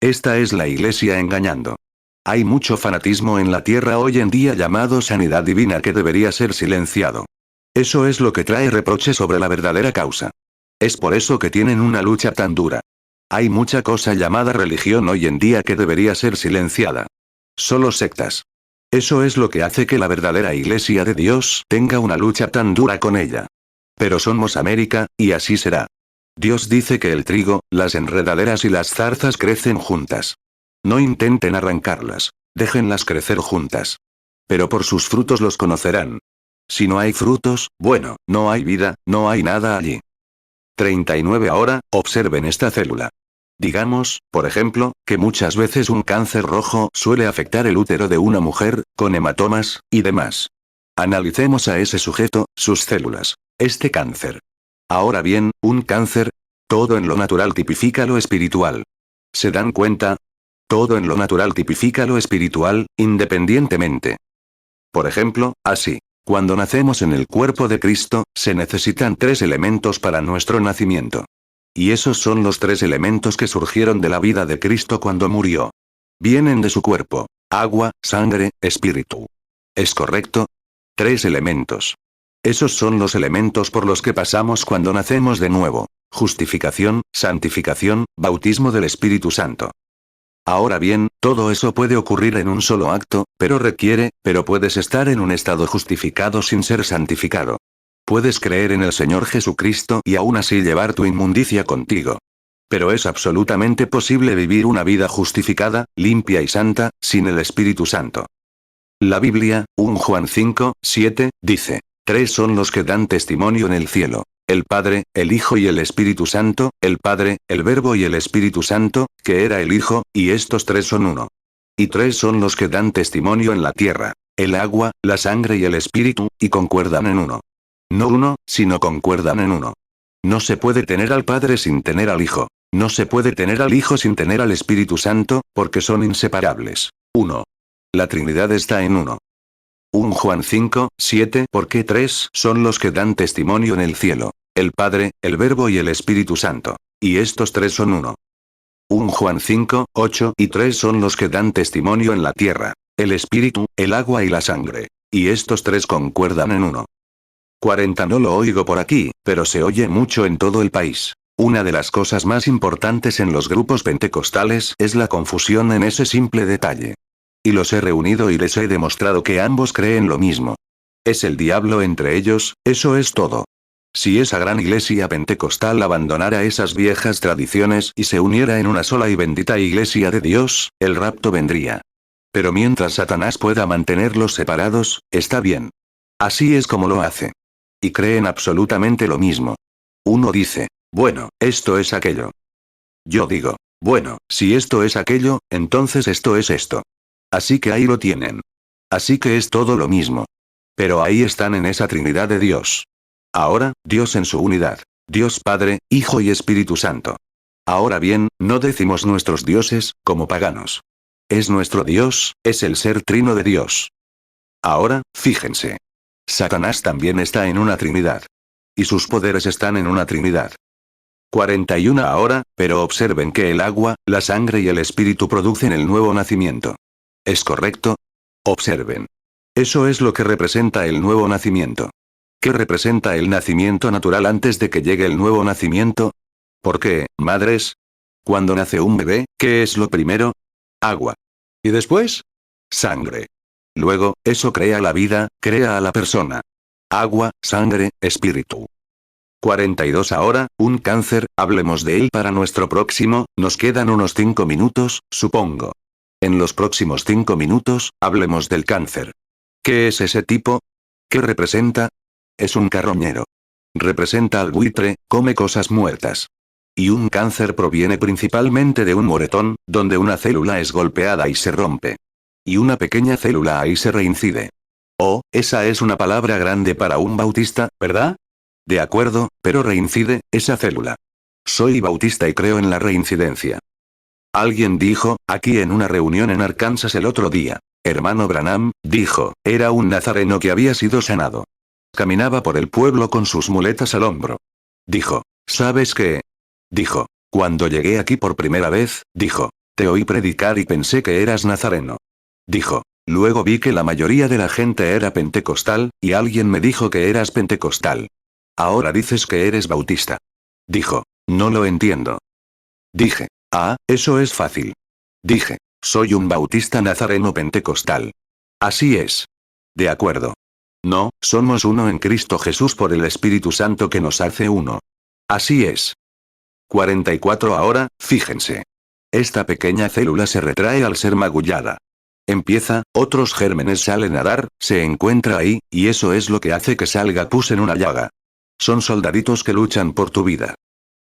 Speaker 1: Esta es la iglesia engañando. Hay mucho fanatismo en la tierra hoy en día llamado sanidad divina que debería ser silenciado. Eso es lo que trae reproche sobre la verdadera causa. Es por eso que tienen una lucha tan dura. Hay mucha cosa llamada religión hoy en día que debería ser silenciada. Solo sectas. Eso es lo que hace que la verdadera iglesia de Dios tenga una lucha tan dura con ella. Pero somos América, y así será. Dios dice que el trigo, las enredaderas y las zarzas crecen juntas. No intenten arrancarlas. Déjenlas crecer juntas. Pero por sus frutos los conocerán. Si no hay frutos, bueno, no hay vida, no hay nada allí. 39. Ahora, observen esta célula. Digamos, por ejemplo, que muchas veces un cáncer rojo suele afectar el útero de una mujer, con hematomas, y demás. Analicemos a ese sujeto, sus células. Este cáncer. Ahora bien, un cáncer, todo en lo natural tipifica lo espiritual. ¿Se dan cuenta? Todo en lo natural tipifica lo espiritual, independientemente. Por ejemplo, así. Cuando nacemos en el cuerpo de Cristo, se necesitan 3 elementos para nuestro nacimiento. Y esos son los 3 elementos que surgieron de la vida de Cristo cuando murió. Vienen de su cuerpo: agua, sangre, espíritu. ¿Es correcto? 3 elementos. Esos son los elementos por los que pasamos cuando nacemos de nuevo: justificación, santificación, bautismo del Espíritu Santo. Ahora bien, todo eso puede ocurrir en un solo acto, pero puedes estar en un estado justificado sin ser santificado. Puedes creer en el Señor Jesucristo y aún así llevar tu inmundicia contigo. Pero es absolutamente posible vivir una vida justificada, limpia y santa, sin el Espíritu Santo. La Biblia, 1 Juan 5, 7, dice: 3 son los que dan testimonio en el cielo: el Padre, el Hijo y el Espíritu Santo, el Padre, el Verbo y el Espíritu Santo, que era el Hijo, y estos 3 son uno. Y 3 son los que dan testimonio en la tierra: el agua, la sangre y el Espíritu, y concuerdan en uno. No uno, sino concuerdan en uno. No se puede tener al Padre sin tener al Hijo. No se puede tener al Hijo sin tener al Espíritu Santo, porque son inseparables. 1. La Trinidad está en uno. 1 Juan 5, 7. Porque 3 son los que dan testimonio en el cielo: el Padre, el Verbo y el Espíritu Santo. Y estos 3 son uno. 1 Juan 5, 8. Y 3 son los que dan testimonio en la tierra: el Espíritu, el agua y la sangre. Y estos 3 concuerdan en uno. 40. No lo oigo por aquí, pero se oye mucho en todo el país. Una de las cosas más importantes en los grupos pentecostales es la confusión en ese simple detalle. Y los he reunido y les he demostrado que ambos creen lo mismo. Es el diablo entre ellos, eso es todo. Si esa gran iglesia pentecostal abandonara esas viejas tradiciones y se uniera en una sola y bendita iglesia de Dios, el rapto vendría. Pero mientras Satanás pueda mantenerlos separados, está bien. Así es como lo hace. Y creen absolutamente lo mismo. Uno dice: bueno, esto es aquello. Yo digo: bueno, si esto es aquello, entonces esto es esto. Así que ahí lo tienen. Así que es todo lo mismo. Pero ahí están en esa Trinidad de Dios. Ahora, Dios en su unidad. Dios Padre, Hijo y Espíritu Santo. Ahora bien, no decimos nuestros dioses, como paganos. Es nuestro Dios, es el ser trino de Dios. Ahora, fíjense. Satanás también está en una Trinidad. Y sus poderes están en una Trinidad. 41. Ahora, pero observen que el agua, la sangre y el Espíritu producen el nuevo nacimiento. ¿Es correcto? Observen. Eso es lo que representa el nuevo nacimiento. ¿Qué representa el nacimiento natural antes de que llegue el nuevo nacimiento? ¿Por qué, madres? Cuando nace un bebé, ¿qué es lo primero? Agua. ¿Y después? Sangre. Luego, eso crea la vida, crea a la persona. Agua, sangre, espíritu. 42 ahora, un cáncer, hablemos de él para nuestro próximo, nos quedan unos 5 minutos, supongo. En los próximos 5 minutos, hablemos del cáncer. ¿Qué es ese tipo? ¿Qué representa? Es un carroñero. Representa al buitre, come cosas muertas. Y un cáncer proviene principalmente de un moretón, donde una célula es golpeada y se rompe. Y una pequeña célula ahí se reincide. Oh, esa es una palabra grande para un bautista, ¿verdad? De acuerdo, pero reincide, esa célula. Soy bautista y creo en la reincidencia. Alguien dijo, aquí en una reunión en Arkansas el otro día. Hermano Branham, dijo, era un nazareno que había sido sanado. Caminaba por el pueblo con sus muletas al hombro. Dijo, ¿sabes qué? Dijo, cuando llegué aquí por primera vez, dijo, te oí predicar y pensé que eras nazareno. Dijo, luego vi que la mayoría de la gente era pentecostal, y alguien me dijo que eras pentecostal. Ahora dices que eres bautista. Dijo, no lo entiendo. Dije, eso es fácil. Dije, soy un bautista nazareno pentecostal. Así es. De acuerdo. No, somos uno en Cristo Jesús por el Espíritu Santo que nos hace uno. Así es. 44 ahora, fíjense. Esta pequeña célula se retrae al ser magullada. Empieza, otros gérmenes salen a dar, se encuentra ahí, y eso es lo que hace que salga pus en una llaga. Son soldaditos que luchan por tu vida.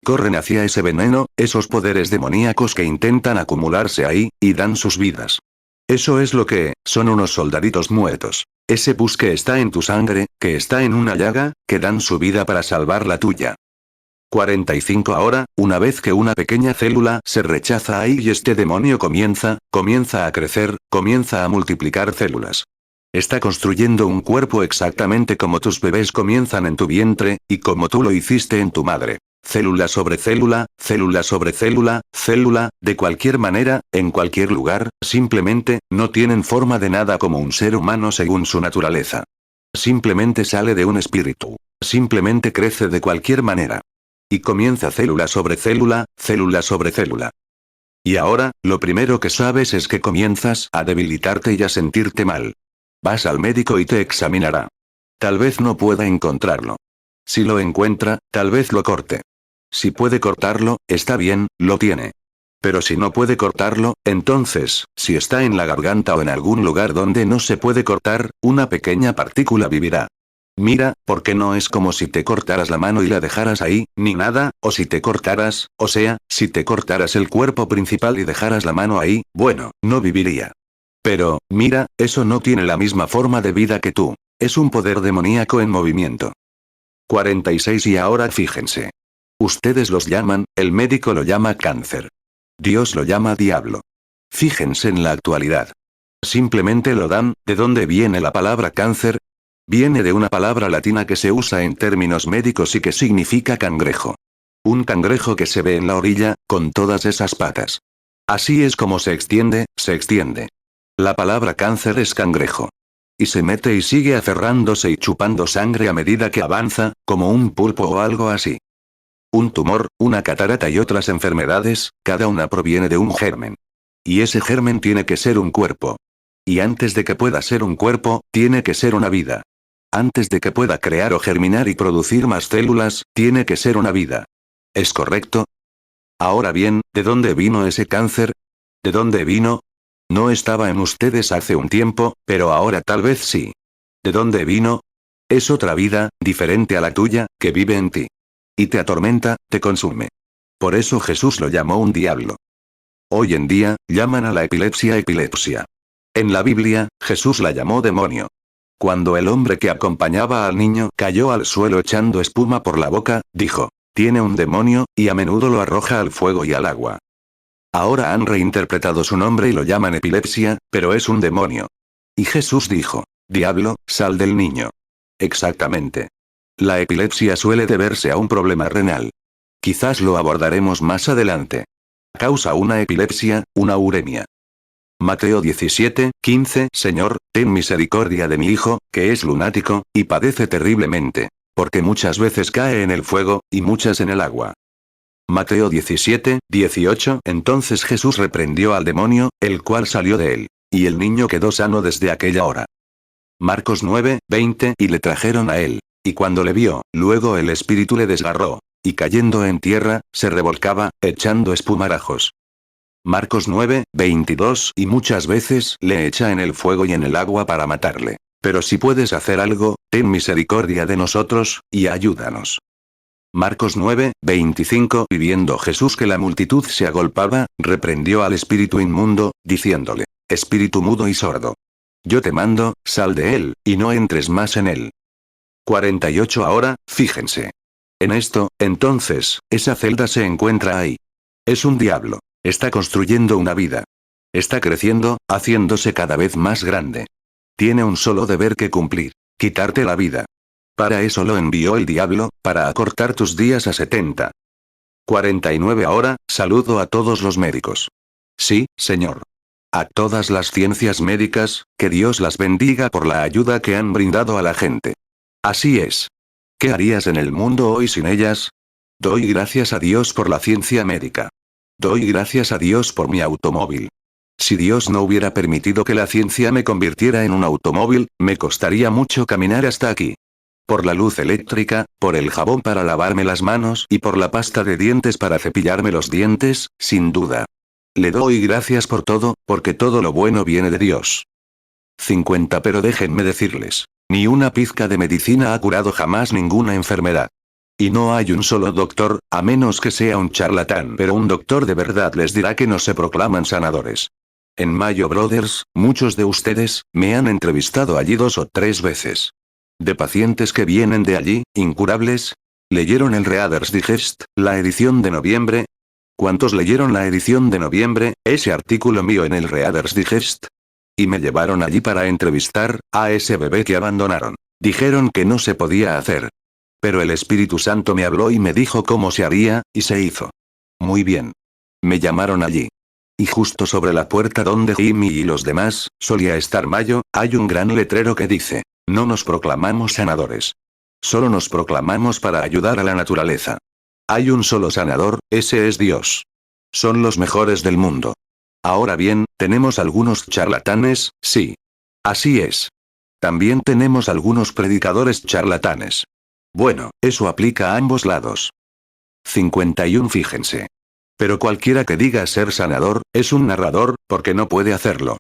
Speaker 1: Corren hacia ese veneno, esos poderes demoníacos que intentan acumularse ahí, y dan sus vidas. Eso es lo que, son unos soldaditos muertos. Ese pus que está en tu sangre, que está en una llaga, que dan su vida para salvar la tuya. 45 ahora, una vez que una pequeña célula se rechaza ahí y este demonio comienza a crecer, comienza a multiplicar células. Está construyendo un cuerpo exactamente como tus bebés comienzan en tu vientre, y como tú lo hiciste en tu madre. Célula sobre célula, célula sobre célula, célula, de cualquier manera, en cualquier lugar, simplemente, no tienen forma de nada como un ser humano según su naturaleza. Simplemente sale de un espíritu. Simplemente crece de cualquier manera. Y comienza célula sobre célula, célula sobre célula. Y ahora, lo primero que sabes es que comienzas a debilitarte y a sentirte mal. Vas al médico y te examinará. Tal vez no pueda encontrarlo. Si lo encuentra, tal vez lo corte. Si puede cortarlo, está bien, lo tiene. Pero si no puede cortarlo, entonces, si está en la garganta o en algún lugar donde no se puede cortar, una pequeña partícula vivirá. Mira, porque no es como si te cortaras la mano y la dejaras ahí, ni nada, o si te cortaras, o sea, si te cortaras el cuerpo principal y dejaras la mano ahí, bueno, no viviría. Pero, mira, eso no tiene la misma forma de vida que tú. Es un poder demoníaco en movimiento. 46 y ahora fíjense. Ustedes los llaman, el médico lo llama cáncer. Dios lo llama diablo. Fíjense en la actualidad. Simplemente lo dan, ¿de dónde viene la palabra cáncer? Viene de una palabra latina que se usa en términos médicos y que significa cangrejo. Un cangrejo que se ve en la orilla, con todas esas patas. Así es como se extiende, se extiende. La palabra cáncer es cangrejo. Y se mete y sigue aferrándose y chupando sangre a medida que avanza, como un pulpo o algo así. Un tumor, una catarata y otras enfermedades, cada una proviene de un germen. Y ese germen tiene que ser un cuerpo. Y antes de que pueda ser un cuerpo, tiene que ser una vida. Antes de que pueda crear o germinar y producir más células, tiene que ser una vida. ¿Es correcto? Ahora bien, ¿de dónde vino ese cáncer? ¿De dónde vino? No estaba en ustedes hace un tiempo, pero ahora tal vez sí. ¿De dónde vino? Es otra vida, diferente a la tuya, que vive en ti. Y te atormenta, te consume. Por eso Jesús lo llamó un diablo. Hoy en día, llaman a la epilepsia epilepsia. En la Biblia, Jesús la llamó demonio. Cuando el hombre que acompañaba al niño cayó al suelo echando espuma por la boca, dijo, tiene un demonio, y a menudo lo arroja al fuego y al agua. Ahora han reinterpretado su nombre y lo llaman epilepsia, pero es un demonio. Y Jesús dijo, diablo, sal del niño. Exactamente. La epilepsia suele deberse a un problema renal. Quizás lo abordaremos más adelante. Causa una epilepsia, una uremia. Mateo 17:15 Señor, ten misericordia de mi hijo, que es lunático, y padece terriblemente. Porque muchas veces cae en el fuego, y muchas en el agua. Mateo 17, 18. Entonces Jesús reprendió al demonio, el cual salió de él. Y el niño quedó sano desde aquella hora. Marcos 9, 20. Y le trajeron a él. Y cuando le vio, luego el espíritu le desgarró. Y cayendo en tierra, se revolcaba, echando espumarajos. Marcos 9, 22. Y muchas veces le echa en el fuego y en el agua para matarle. Pero si puedes hacer algo, ten misericordia de nosotros, y ayúdanos. Marcos 9, 25. Y viendo Jesús que la multitud se agolpaba, reprendió al espíritu inmundo, diciéndole: Espíritu mudo y sordo. Yo te mando, sal de él, y no entres más en él. 48. Ahora, fíjense. En esto, entonces, esa celda se encuentra ahí. Es un diablo. Está construyendo una vida. Está creciendo, haciéndose cada vez más grande. Tiene un solo deber que cumplir: quitarte la vida. Para eso lo envió el diablo, para acortar tus días a 70. 49. Ahora, saludo a todos los médicos. Sí, Señor. A todas las ciencias médicas, que Dios las bendiga por la ayuda que han brindado a la gente. Así es. ¿Qué harías en el mundo hoy sin ellas? Doy gracias a Dios por la ciencia médica. Doy gracias a Dios por mi automóvil. Si Dios no hubiera permitido que la ciencia me convirtiera en un automóvil, me costaría mucho caminar hasta aquí. Por la luz eléctrica, por el jabón para lavarme las manos y por la pasta de dientes para cepillarme los dientes, sin duda. Le doy gracias por todo, porque todo lo bueno viene de Dios. 50. Pero déjenme decirles, ni una pizca de medicina ha curado jamás ninguna enfermedad. Y no hay un solo doctor, a menos que sea un charlatán, pero un doctor de verdad les dirá que no se proclaman sanadores. En Mayo Brothers, muchos de ustedes, me han entrevistado allí 2 o 3 veces. De pacientes que vienen de allí, incurables. ¿Leyeron el Reader's Digest, la edición de noviembre? ¿Cuántos leyeron la edición de noviembre, ese artículo mío en el Reader's Digest? Y me llevaron allí para entrevistar a ese bebé que abandonaron. Dijeron que no se podía hacer. Pero el Espíritu Santo me habló y me dijo cómo se haría, y se hizo. Muy bien. Me llamaron allí. Y justo sobre la puerta donde Jimmy y los demás, solía estar Mayo, hay un gran letrero que dice: no nos proclamamos sanadores. Solo nos proclamamos para ayudar a la naturaleza. Hay un solo sanador, ese es Dios. Son los mejores del mundo. Ahora bien, tenemos algunos charlatanes, sí. Así es. También tenemos algunos predicadores charlatanes. Bueno, eso aplica a ambos lados. 51. Fíjense. Pero cualquiera que diga ser sanador, es un narrador, porque no puede hacerlo.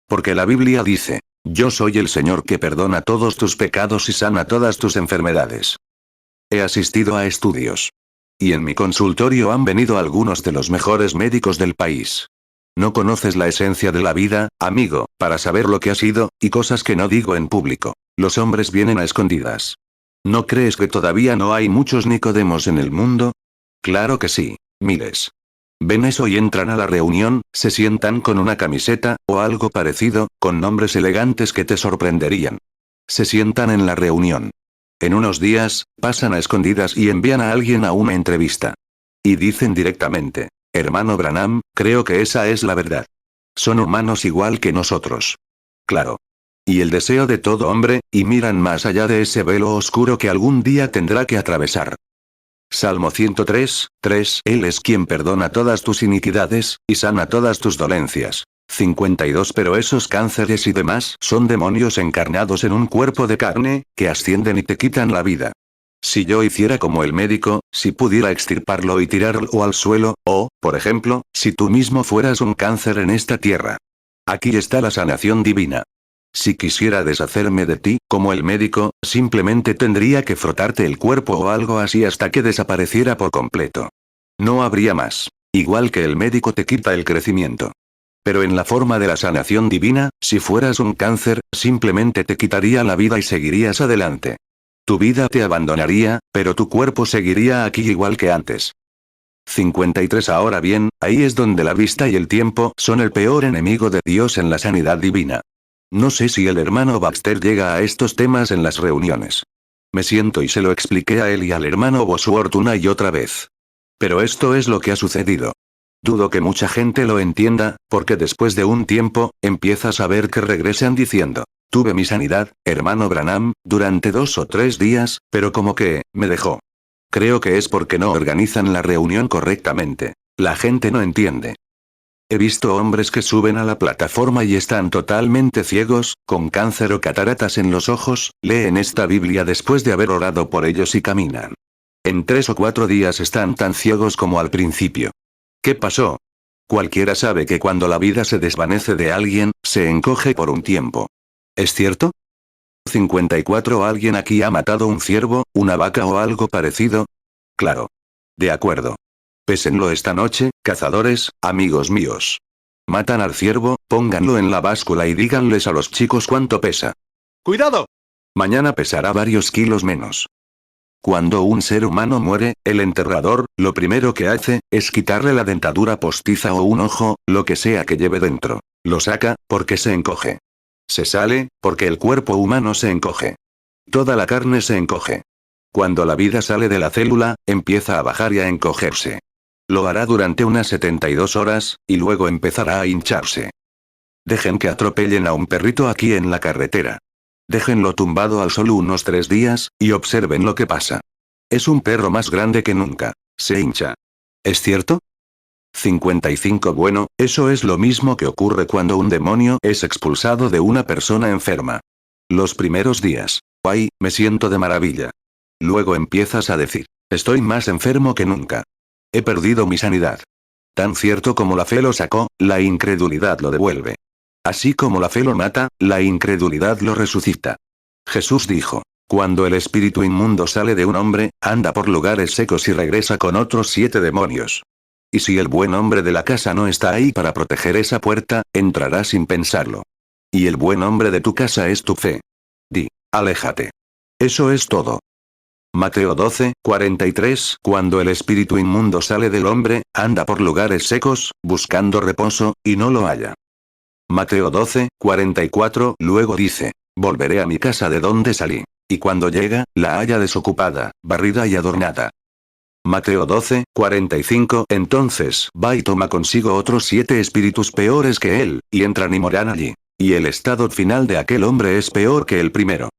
Speaker 1: Porque la Biblia dice: yo soy el Señor que perdona todos tus pecados y sana todas tus enfermedades. He asistido a estudios. Y en mi consultorio han venido algunos de los mejores médicos del país. No conoces la esencia de la vida, amigo, para saber lo que ha sido, y cosas que no digo en público. Los hombres vienen a escondidas. ¿No crees que todavía no hay muchos Nicodemos en el mundo? Claro que sí, miles. Ven eso y entran a la reunión, se sientan con una camiseta, o algo parecido, con nombres elegantes que te sorprenderían. Se sientan en la reunión. En unos días, pasan a escondidas y envían a alguien a una entrevista. Y dicen directamente: hermano Branham, creo que esa es la verdad. Son humanos igual que nosotros. Claro. Y el deseo de todo hombre, y miran más allá de ese velo oscuro que algún día tendrá que atravesar. Salmo 103, 3. Él es quien perdona todas tus iniquidades, y sana todas tus dolencias. 52. Pero esos cánceres y demás son demonios encarnados en un cuerpo de carne, que ascienden y te quitan la vida. Si yo hiciera como el médico, si pudiera extirparlo y tirarlo al suelo, o, por ejemplo, si tú mismo fueras un cáncer en esta tierra. Aquí está la sanación divina. Si quisiera deshacerme de ti, como el médico, simplemente tendría que frotarte el cuerpo o algo así hasta que desapareciera por completo. No habría más. Igual que el médico te quita el crecimiento. Pero en la forma de la sanación divina, si fueras un cáncer, simplemente te quitaría la vida y seguirías adelante. Tu vida te abandonaría, pero tu cuerpo seguiría aquí igual que antes. 53. Ahora bien, ahí es donde la vista y el tiempo son el peor enemigo de Dios en la sanidad divina. No sé si el hermano Baxter llega a estos temas en las reuniones. Me siento y se lo expliqué a él y al hermano Bosworth una y otra vez. Pero esto es lo que ha sucedido. Dudo que mucha gente lo entienda, porque después de un tiempo, empiezas a ver que regresan diciendo: tuve mi sanidad, hermano Branham, durante 2 o 3 días, pero como que, me dejó. Creo que es porque no organizan la reunión correctamente. La gente no entiende. He visto hombres que suben a la plataforma y están totalmente ciegos, con cáncer o cataratas en los ojos, leen esta Biblia después de haber orado por ellos y caminan. En 3 o 4 días están tan ciegos como al principio. ¿Qué pasó? Cualquiera sabe que cuando la vida se desvanece de alguien, se encoge por un tiempo. ¿Es cierto? 54. ¿Alguien aquí ha matado un ciervo, una vaca o algo parecido? Claro. De acuerdo. Pésenlo esta noche, cazadores, amigos míos. Matan al ciervo, pónganlo en la báscula y díganles a los chicos cuánto pesa. ¡Cuidado! Mañana pesará varios kilos menos. Cuando un ser humano muere, el enterrador, lo primero que hace, es quitarle la dentadura postiza o un ojo, lo que sea que lleve dentro. Lo saca, porque se encoge. Se sale, porque el cuerpo humano se encoge. Toda la carne se encoge. Cuando la vida sale de la célula, empieza a bajar y a encogerse. Lo hará durante unas 72 horas, y luego empezará a hincharse. Dejen que atropellen a un perrito aquí en la carretera. Déjenlo tumbado al sol unos 3 días, y observen lo que pasa. Es un perro más grande que nunca. Se hincha. ¿Es cierto? 55. Bueno, eso es lo mismo que ocurre cuando un demonio es expulsado de una persona enferma. Los primeros días. ¡Ay, me siento de maravilla! Luego empiezas a decir, estoy más enfermo que nunca. He perdido mi sanidad. Tan cierto como la fe lo sacó, la incredulidad lo devuelve. Así como la fe lo mata, la incredulidad lo resucita. Jesús dijo, cuando el espíritu inmundo sale de un hombre, anda por lugares secos y regresa con otros 7 demonios. Y si el buen hombre de la casa no está ahí para proteger esa puerta, entrará sin pensarlo. Y el buen hombre de tu casa es tu fe. Di, aléjate. Eso es todo. Mateo 12, 43. Cuando el espíritu inmundo sale del hombre, anda por lugares secos, buscando reposo, y no lo halla. Mateo 12, 44. Luego dice, volveré a mi casa de donde salí. Y cuando llega, la halla desocupada, barrida y adornada. Mateo 12, 45. Entonces va y toma consigo otros 7 espíritus peores que él, y entran y moran allí. Y el estado final de aquel hombre es peor que el primero.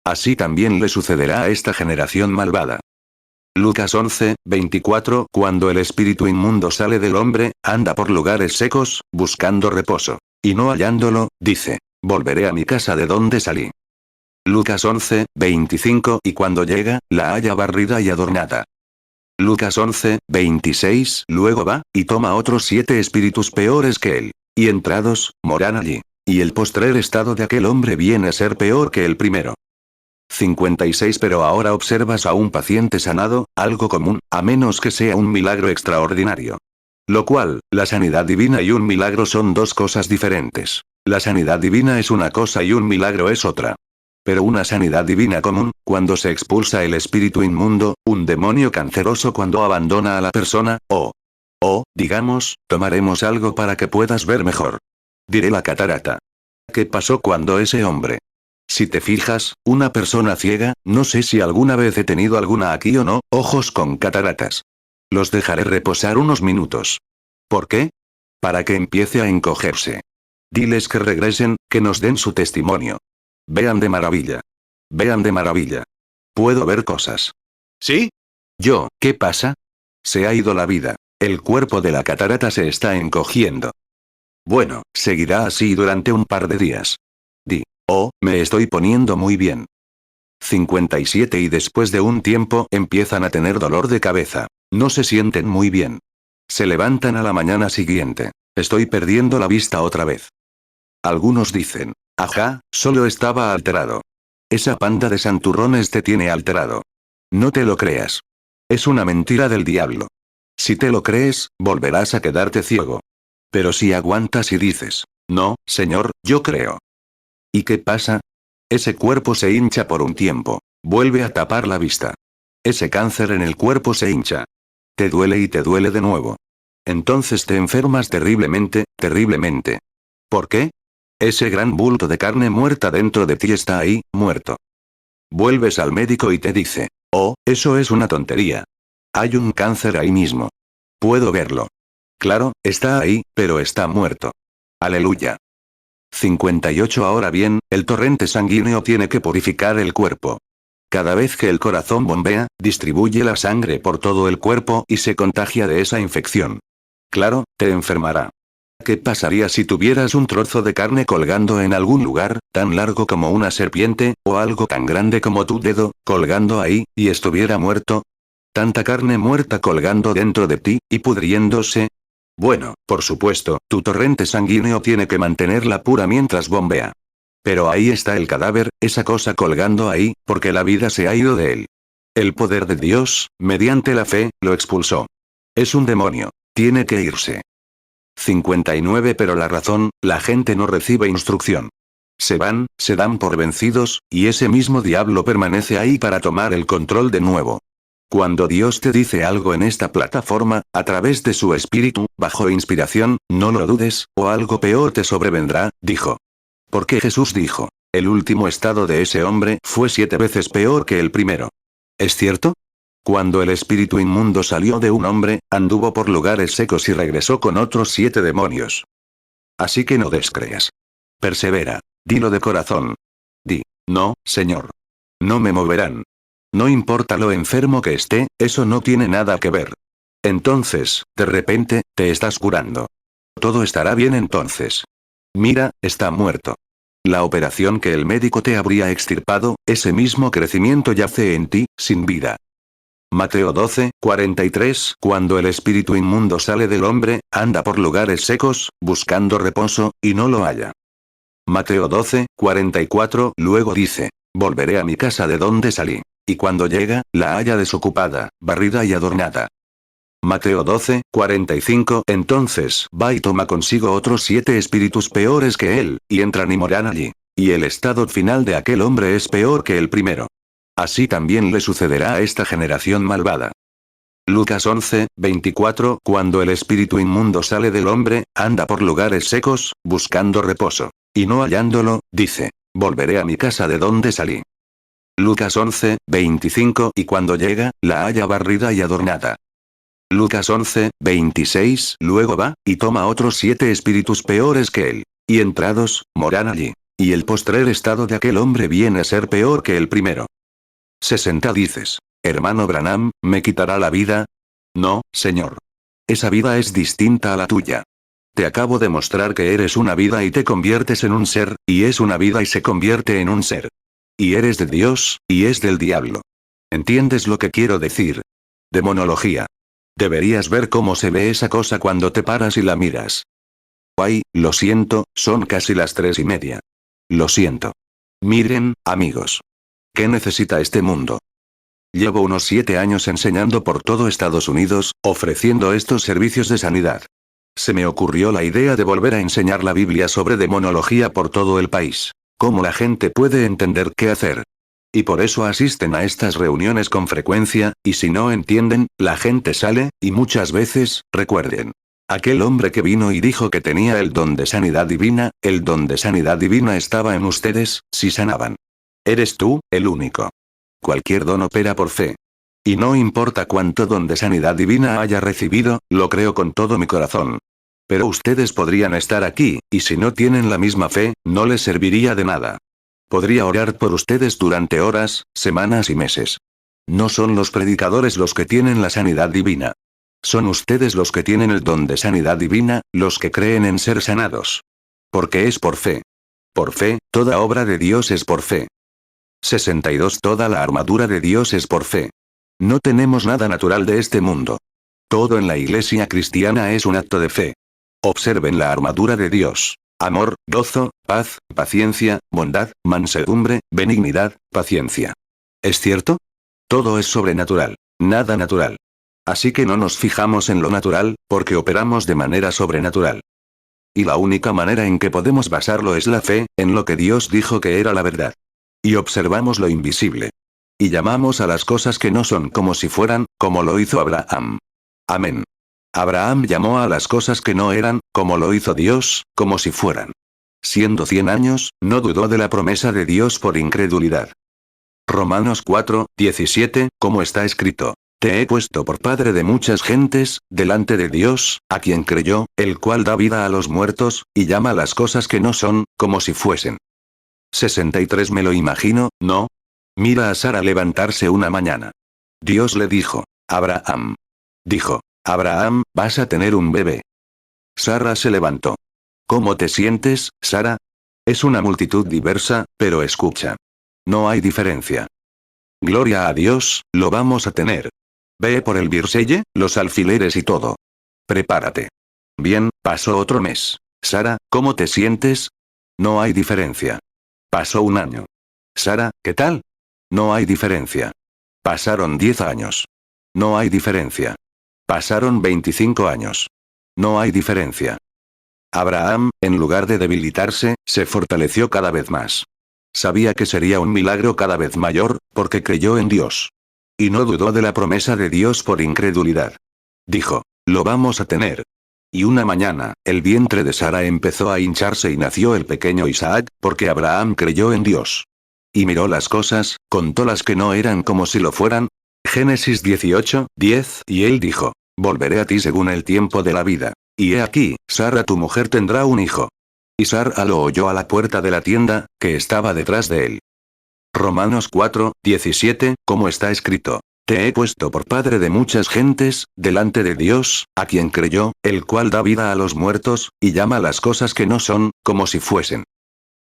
Speaker 1: Así también le sucederá a esta generación malvada. Lucas 11, 24. Cuando el espíritu inmundo sale del hombre, anda por lugares secos, buscando reposo. Y no hallándolo, dice, volveré a mi casa de donde salí. Lucas 11, 25. Y cuando llega, la halla barrida y adornada. Lucas 11, 26. Luego va, y toma otros 7 espíritus peores que él. Y entrados, moran allí. Y el postrer estado de aquel hombre viene a ser peor que el primero. 56. Pero ahora observas a un paciente sanado, algo común, a menos que sea un milagro extraordinario. Lo cual, la sanidad divina y un milagro son 2 cosas diferentes. La sanidad divina es una cosa y un milagro es otra. Pero una sanidad divina común, cuando se expulsa el espíritu inmundo, un demonio canceroso cuando abandona a la persona, o, digamos, tomaremos algo para que puedas ver mejor. Diré la catarata. ¿Qué pasó cuando ese hombre? Si te fijas, una persona ciega, no sé si alguna vez he tenido alguna aquí o no, ojos con cataratas. Los dejaré reposar unos minutos. ¿Por qué? Para que empiece a encogerse. Diles que regresen, que nos den su testimonio. Vean de maravilla. Vean de maravilla. Puedo ver cosas. ¿Sí? Yo, ¿qué pasa? Se ha ido la vida. El cuerpo de la catarata se está encogiendo. Bueno, seguirá así durante un par de días. Di, me estoy poniendo muy bien. 57. Y después de un tiempo empiezan a tener dolor de cabeza. No se sienten muy bien. Se levantan a la mañana siguiente. Estoy perdiendo la vista otra vez. Algunos dicen, ajá, solo estaba alterado. Esa panda de santurrones te tiene alterado. No te lo creas. Es una mentira del diablo. Si te lo crees, volverás a quedarte ciego. Pero si aguantas y dices, no, señor, yo creo. ¿Y qué pasa? Ese cuerpo se hincha por un tiempo. Vuelve a tapar la vista. Ese cáncer en el cuerpo se hincha. Te duele y te duele de nuevo. Entonces te enfermas terriblemente, terriblemente. ¿Por qué? Ese gran bulto de carne muerta dentro de ti está ahí, muerto. Vuelves al médico y te dice, eso es una tontería. Hay un cáncer ahí mismo. Puedo verlo. Claro, está ahí, pero está muerto. Aleluya. 58. Ahora bien, el torrente sanguíneo tiene que purificar el cuerpo. Cada vez que el corazón bombea, distribuye la sangre por todo el cuerpo y se contagia de esa infección. Claro, te enfermará. ¿Qué pasaría si tuvieras un trozo de carne colgando en algún lugar, tan largo como una serpiente, o algo tan grande como tu dedo, colgando ahí, y estuviera muerto? ¿Tanta carne muerta colgando dentro de ti, y pudriéndose? Bueno, por supuesto, tu torrente sanguíneo tiene que mantenerla pura mientras bombea. Pero ahí está el cadáver, esa cosa colgando ahí, porque la vida se ha ido de él. El poder de Dios, mediante la fe, lo expulsó. Es un demonio. Tiene que irse. 59 Pero la razón, la gente no recibe instrucción. Se dan por vencidos, y ese mismo diablo permanece ahí para tomar el control de nuevo. Cuando Dios te dice algo en esta plataforma, a través de su espíritu, bajo inspiración, no lo dudes, o algo peor te sobrevendrá, dijo. Porque Jesús dijo, el último estado de ese hombre fue 7 veces peor que el primero. ¿Es cierto? Cuando el espíritu inmundo salió de un hombre, anduvo por lugares secos y regresó con otros 7 demonios. Así que no descreas. Persevera. Dilo de corazón. Di, no, Señor. No me moverán. No importa lo enfermo que esté, eso no tiene nada que ver. Entonces, de repente, te estás curando. Todo estará bien entonces. Mira, está muerto. La operación que el médico te habría extirpado, ese mismo crecimiento yace en ti, sin vida. Mateo 12, 43 Cuando el espíritu inmundo sale del hombre, anda por lugares secos, buscando reposo, y no lo halla. Mateo 12, 44 Luego dice, volveré a mi casa de donde salí. Y cuando llega, la halla desocupada, barrida y adornada. Mateo 12, 45 Entonces va y toma consigo otros 7 espíritus peores que él, y entran y moran allí. Y el estado final de aquel hombre es peor que el primero. Así también le sucederá a esta generación malvada. Lucas 11, 24 Cuando el espíritu inmundo sale del hombre, anda por lugares secos, buscando reposo. Y no hallándolo, dice, volveré a mi casa de donde salí. Lucas 11, 25 Y cuando llega, la halla barrida y adornada. Lucas 11, 26 Luego va, y toma otros 7 espíritus peores que él. Y entrados, moran allí. Y el postrer estado de aquel hombre viene a ser peor que el primero. 60 Dices, hermano Branham, ¿me quitará la vida? No, señor. Esa vida es distinta a la tuya. Te acabo de mostrar que eres una vida y te conviertes en un ser, y es una vida y se convierte en un ser. Y eres de Dios, y es del diablo. ¿Entiendes lo que quiero decir? Demonología. Deberías ver cómo se ve esa cosa cuando te paras y la miras. Ay, lo siento, son casi las 3:30. Lo siento. Miren, amigos. ¿Qué necesita este mundo? Llevo unos 7 años enseñando por todo Estados Unidos, ofreciendo estos servicios de sanidad. Se me ocurrió la idea de volver a enseñar la Biblia sobre demonología por todo el país. ¿Cómo la gente puede entender qué hacer? Y por eso asisten a estas reuniones con frecuencia, y si no entienden, la gente sale, y muchas veces, recuerden. Aquel hombre que vino y dijo que tenía el don de sanidad divina, el don de sanidad divina estaba en ustedes, si sanaban. Eres tú, el único. Cualquier don opera por fe. Y no importa cuánto don de sanidad divina haya recibido, lo creo con todo mi corazón. Pero ustedes podrían estar aquí, y si no tienen la misma fe, no les serviría de nada. Podría orar por ustedes durante horas, semanas y meses. No son los predicadores los que tienen la sanidad divina. Son ustedes los que tienen el don de sanidad divina, los que creen en ser sanados. Porque es por fe. Por fe, toda obra de Dios es por fe. 62 Toda la armadura de Dios es por fe. No tenemos nada natural de este mundo. Todo en la iglesia cristiana es un acto de fe. Observen la armadura de Dios. Amor, gozo, paz, paciencia, bondad, mansedumbre, benignidad, paciencia. ¿Es cierto? Todo es sobrenatural. Nada natural. Así que no nos fijamos en lo natural, porque operamos de manera sobrenatural. Y la única manera en que podemos basarlo es la fe, en lo que Dios dijo que era la verdad. Y observamos lo invisible. Y llamamos a las cosas que no son como si fueran, como lo hizo Abraham. Amén. Abraham llamó a las cosas que no eran, como lo hizo Dios, como si fueran. Siendo 100 años, no dudó de la promesa de Dios por incredulidad. Romanos 4, 17, como está escrito. Te he puesto por padre de muchas gentes, delante de Dios, a quien creyó, el cual da vida a los muertos, y llama a las cosas que no son, como si fuesen. 63 Me lo imagino, ¿no? Mira a Sara levantarse una mañana. Dios le dijo, Abraham. Dijo, Abraham, vas a tener un bebé. Sara se levantó. ¿Cómo te sientes, Sara? Es una multitud diversa, pero escucha. No hay diferencia. Gloria a Dios, lo vamos a tener. Ve por el birselle, los alfileres y todo. Prepárate. Bien, pasó otro mes. Sara, ¿cómo te sientes? No hay diferencia. Pasó un año. Sara, ¿qué tal? No hay diferencia. Pasaron 10 años. No hay diferencia. Pasaron 25 años. No hay diferencia. Abraham, en lugar de debilitarse, se fortaleció cada vez más. Sabía que sería un milagro cada vez mayor, porque creyó en Dios. Y no dudó de la promesa de Dios por incredulidad. Dijo, lo vamos a tener. Y una mañana, el vientre de Sara empezó a hincharse y nació el pequeño Isaac, porque Abraham creyó en Dios. Y miró las cosas, contó las que no eran como si lo fueran. Génesis 18, 10, y él dijo, volveré a ti según el tiempo de la vida. Y he aquí, Sara tu mujer tendrá un hijo. Y Sara lo oyó a la puerta de la tienda, que estaba detrás de él. Romanos 4, 17, como está escrito. Te he puesto por padre de muchas gentes, delante de Dios, a quien creyó, el cual da vida a los muertos, y llama las cosas que no son, como si fuesen.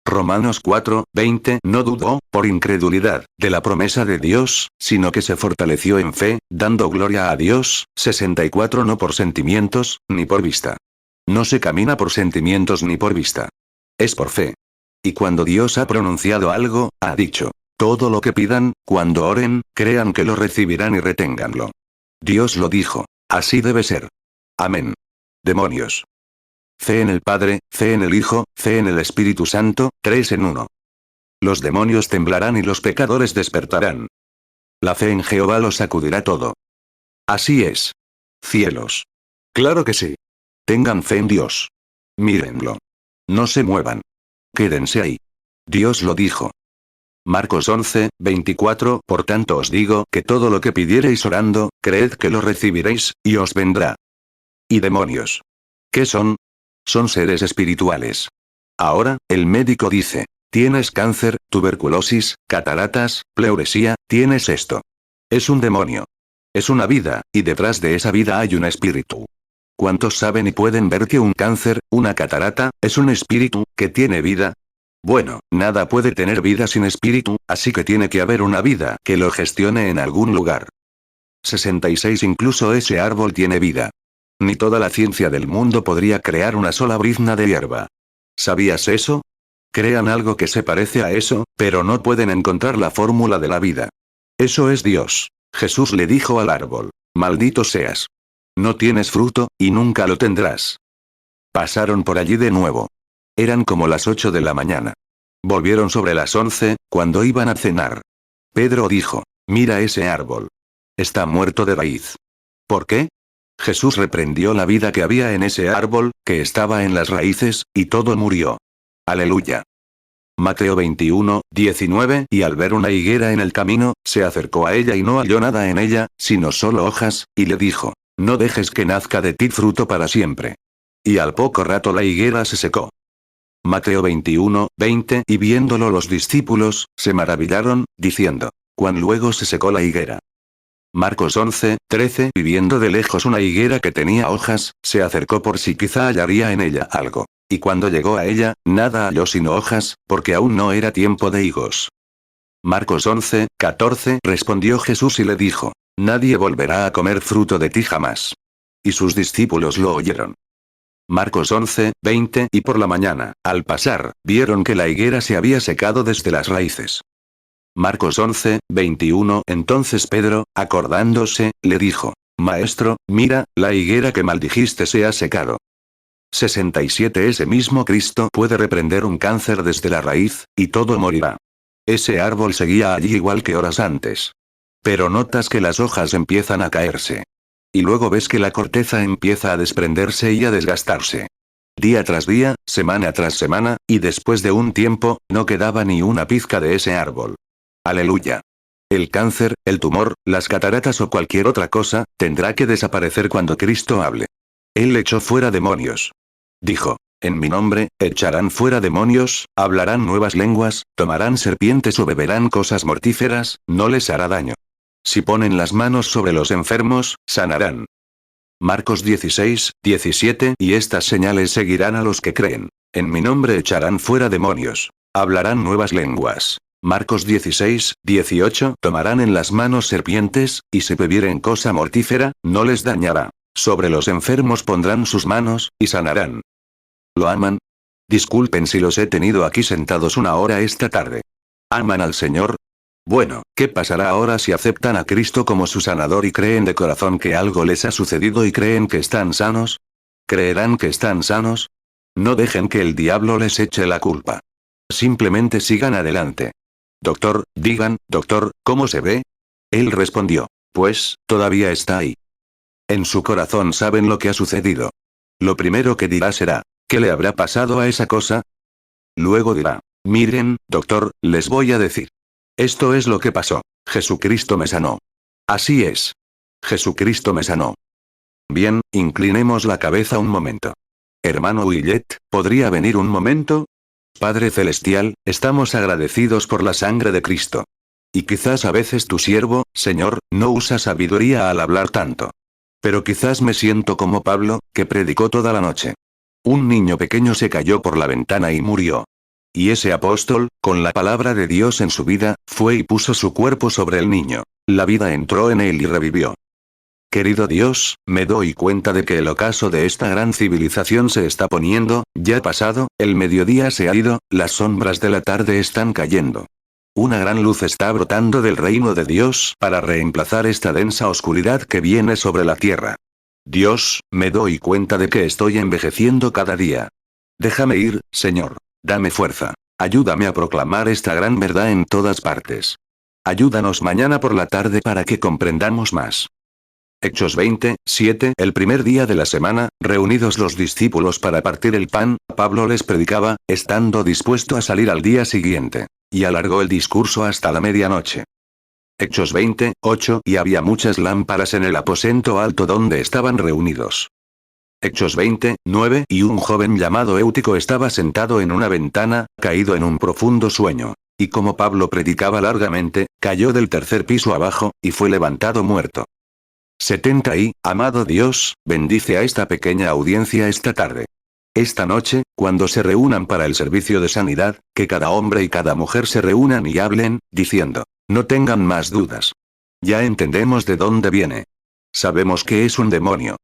Speaker 1: Romanos 4, 20 no dudó, por incredulidad, de la promesa de Dios, sino que se fortaleció en fe, dando gloria a Dios. 64 no por sentimientos, ni por vista. No se camina por sentimientos ni por vista. Es por fe. Y cuando Dios ha pronunciado algo, ha dicho, todo lo que pidan, cuando oren, crean que lo recibirán y reténganlo. Dios lo dijo. Así debe ser. Amén. Demonios. Fe en el Padre, fe en el Hijo, fe en el Espíritu Santo, 3 en 1. Los demonios temblarán y los pecadores despertarán. La fe en Jehová lo sacudirá todo. Así es. Cielos. Claro que sí. Tengan fe en Dios. Mírenlo. No se muevan. Quédense ahí. Dios lo dijo. Marcos 11, 24 Por tanto os digo que todo lo que pidiereis orando, creed que lo recibiréis, y os vendrá. ¿Y demonios? ¿Qué son? Son seres espirituales. Ahora, el médico dice, tienes cáncer, tuberculosis, cataratas, pleuresía, tienes esto. Es un demonio. Es una vida, y detrás de esa vida hay un espíritu. ¿Cuántos saben y pueden ver que un cáncer, una catarata, es un espíritu, que tiene vida? Bueno, nada puede tener vida sin espíritu, así que tiene que haber una vida que lo gestione en algún lugar. 66 Incluso ese árbol tiene vida. Ni toda la ciencia del mundo podría crear una sola brizna de hierba. ¿Sabías eso? Crean algo que se parece a eso, pero no pueden encontrar la fórmula de la vida. Eso es Dios. Jesús le dijo al árbol, maldito seas. No tienes fruto, y nunca lo tendrás. Pasaron por allí de nuevo. Eran como las 8 de la mañana. Volvieron sobre las 11, cuando iban a cenar. Pedro dijo, mira ese árbol. Está muerto de raíz. ¿Por qué? Jesús reprendió la vida que había en ese árbol, que estaba en las raíces, y todo murió. Aleluya. Mateo 21, 19 Y al ver una higuera en el camino, se acercó a ella y no halló nada en ella, sino solo hojas, y le dijo, no dejes que nazca de ti fruto para siempre. Y al poco rato la higuera se secó. Mateo 21, 20 Y viéndolo los discípulos, se maravillaron, diciendo, cuán luego se secó la higuera. Marcos 11, 13 Y viendo de lejos una higuera que tenía hojas, se acercó por si quizá hallaría en ella algo. Y cuando llegó a ella, nada halló sino hojas, porque aún no era tiempo de higos. Marcos 11, 14 Respondió Jesús y le dijo, nadie volverá a comer fruto de ti jamás. Y sus discípulos lo oyeron. Marcos 11, 20 Y por la mañana, al pasar, vieron que la higuera se había secado desde las raíces. Marcos 11, 21 Entonces Pedro, acordándose, le dijo, Maestro, mira, la higuera que maldijiste se ha secado. 67 Ese mismo Cristo puede reprender un cáncer desde la raíz, y todo morirá. Ese árbol seguía allí igual que horas antes. Pero notas que las hojas empiezan a caerse. Y luego ves que la corteza empieza a desprenderse y a desgastarse. Día tras día, semana tras semana, y después de un tiempo, no quedaba ni una pizca de ese árbol. Aleluya. El cáncer, el tumor, las cataratas o cualquier otra cosa, tendrá que desaparecer cuando Cristo hable. Él echó fuera demonios. Dijo, En mi nombre, echarán fuera demonios, hablarán nuevas lenguas, tomarán serpientes o beberán cosas mortíferas, no les hará daño. Si ponen las manos sobre los enfermos, sanarán. Marcos 16, 17 Y estas señales seguirán a los que creen. En mi nombre echarán fuera demonios. Hablarán nuevas lenguas. Marcos 16, 18 Tomarán en las manos serpientes, y si bebieren cosa mortífera, no les dañará. Sobre los enfermos pondrán sus manos, y sanarán. ¿Lo aman? Disculpen si los he tenido aquí sentados una hora esta tarde. ¿Aman al Señor? Bueno, ¿qué pasará ahora si aceptan a Cristo como su sanador y creen de corazón que algo les ha sucedido y creen que están sanos? ¿Creerán que están sanos? No dejen que el diablo les eche la culpa. Simplemente sigan adelante. Doctor, doctor, ¿cómo se ve? Él respondió. Pues, todavía está ahí. En su corazón saben lo que ha sucedido. Lo primero que dirá será, ¿qué le habrá pasado a esa cosa? Luego dirá, miren, doctor, les voy a decir. Esto es lo que pasó. Jesucristo me sanó. Así es. Jesucristo me sanó. Bien, inclinemos la cabeza un momento. Hermano Willett, ¿podría venir un momento? Padre Celestial, estamos agradecidos por la sangre de Cristo. Y quizás a veces tu siervo, Señor, no usa sabiduría al hablar tanto. Pero quizás me siento como Pablo, que predicó toda la noche. Un niño pequeño se cayó por la ventana y murió. Y ese apóstol, con la palabra de Dios en su vida, fue y puso su cuerpo sobre el niño. La vida entró en él y revivió. Querido Dios, me doy cuenta de que el ocaso de esta gran civilización se está poniendo, ya pasado, el mediodía se ha ido, las sombras de la tarde están cayendo. Una gran luz está brotando del reino de Dios para reemplazar esta densa oscuridad que viene sobre la tierra. Dios, me doy cuenta de que estoy envejeciendo cada día. Déjame ir, Señor. Dame fuerza. Ayúdame a proclamar esta gran verdad en todas partes. Ayúdanos mañana por la tarde para que comprendamos más. Hechos 20, 7 El primer día de la semana, reunidos los discípulos para partir el pan, Pablo les predicaba, estando dispuesto a salir al día siguiente. Y alargó el discurso hasta la medianoche. Hechos 20, 8 Y había muchas lámparas en el aposento alto donde estaban reunidos. Hechos 20, 9 Y un joven llamado Eutico estaba sentado en una ventana, caído en un profundo sueño. Y como Pablo predicaba largamente, cayó del tercer piso abajo, y fue levantado muerto. 70 Y, amado Dios, bendice a esta pequeña audiencia esta tarde. Esta noche, cuando se reúnan para el servicio de sanidad, que cada hombre y cada mujer se reúnan y hablen, diciendo, no tengan más dudas. Ya entendemos de dónde viene. Sabemos que es un demonio.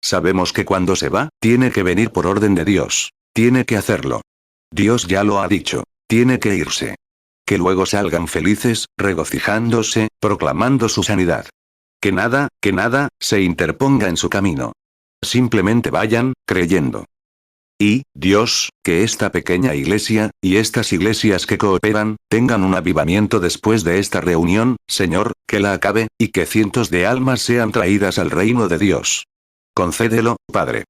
Speaker 1: Sabemos que cuando se va, tiene que venir por orden de Dios. Tiene que hacerlo. Dios ya lo ha dicho. Tiene que irse. Que luego salgan felices, regocijándose, proclamando su sanidad. Que nada, se interponga en su camino. Simplemente vayan, creyendo. Y, Dios, que esta pequeña iglesia, y estas iglesias que cooperan, tengan un avivamiento después de esta reunión, Señor, que la acabe, y que cientos de almas sean traídas al reino de Dios. Concédelo, Padre.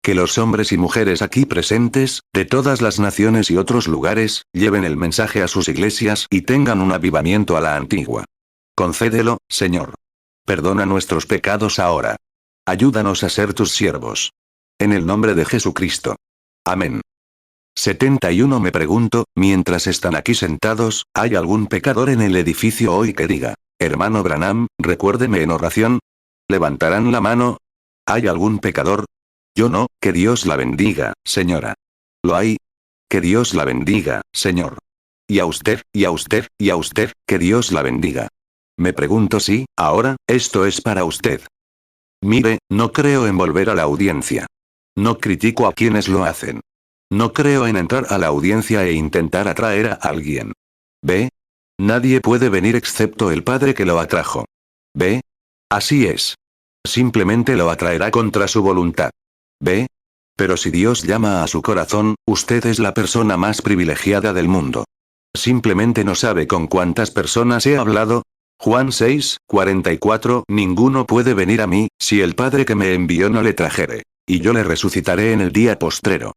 Speaker 1: Que los hombres y mujeres aquí presentes, de todas las naciones y otros lugares, lleven el mensaje a sus iglesias y tengan un avivamiento a la antigua. Concédelo, Señor. Perdona nuestros pecados ahora. Ayúdanos a ser tus siervos. En el nombre de Jesucristo. Amén. 71 Me pregunto, mientras están aquí sentados, ¿hay algún pecador en el edificio hoy que diga, hermano Branham, recuérdeme en oración? ¿Levantarán la mano? ¿Hay algún pecador? Yo no, que Dios la bendiga, señora. ¿Lo hay? Que Dios la bendiga, señor. Y a usted, y a usted, y a usted, que Dios la bendiga. Me pregunto si, ahora, esto es para usted. Mire, no creo en volver a la audiencia. No critico a quienes lo hacen. No creo en entrar a la audiencia e intentar atraer a alguien. ¿Ve? Nadie puede venir excepto el Padre que lo atrajo. ¿Ve? Así es. Simplemente lo atraerá contra su voluntad. ¿Ve? Pero si Dios llama a su corazón, usted es la persona más privilegiada del mundo. Simplemente no sabe con cuántas personas he hablado. Juan 6, 44 Ninguno puede venir a mí, si el Padre que me envió no le trajere. Y yo le resucitaré en el día postrero.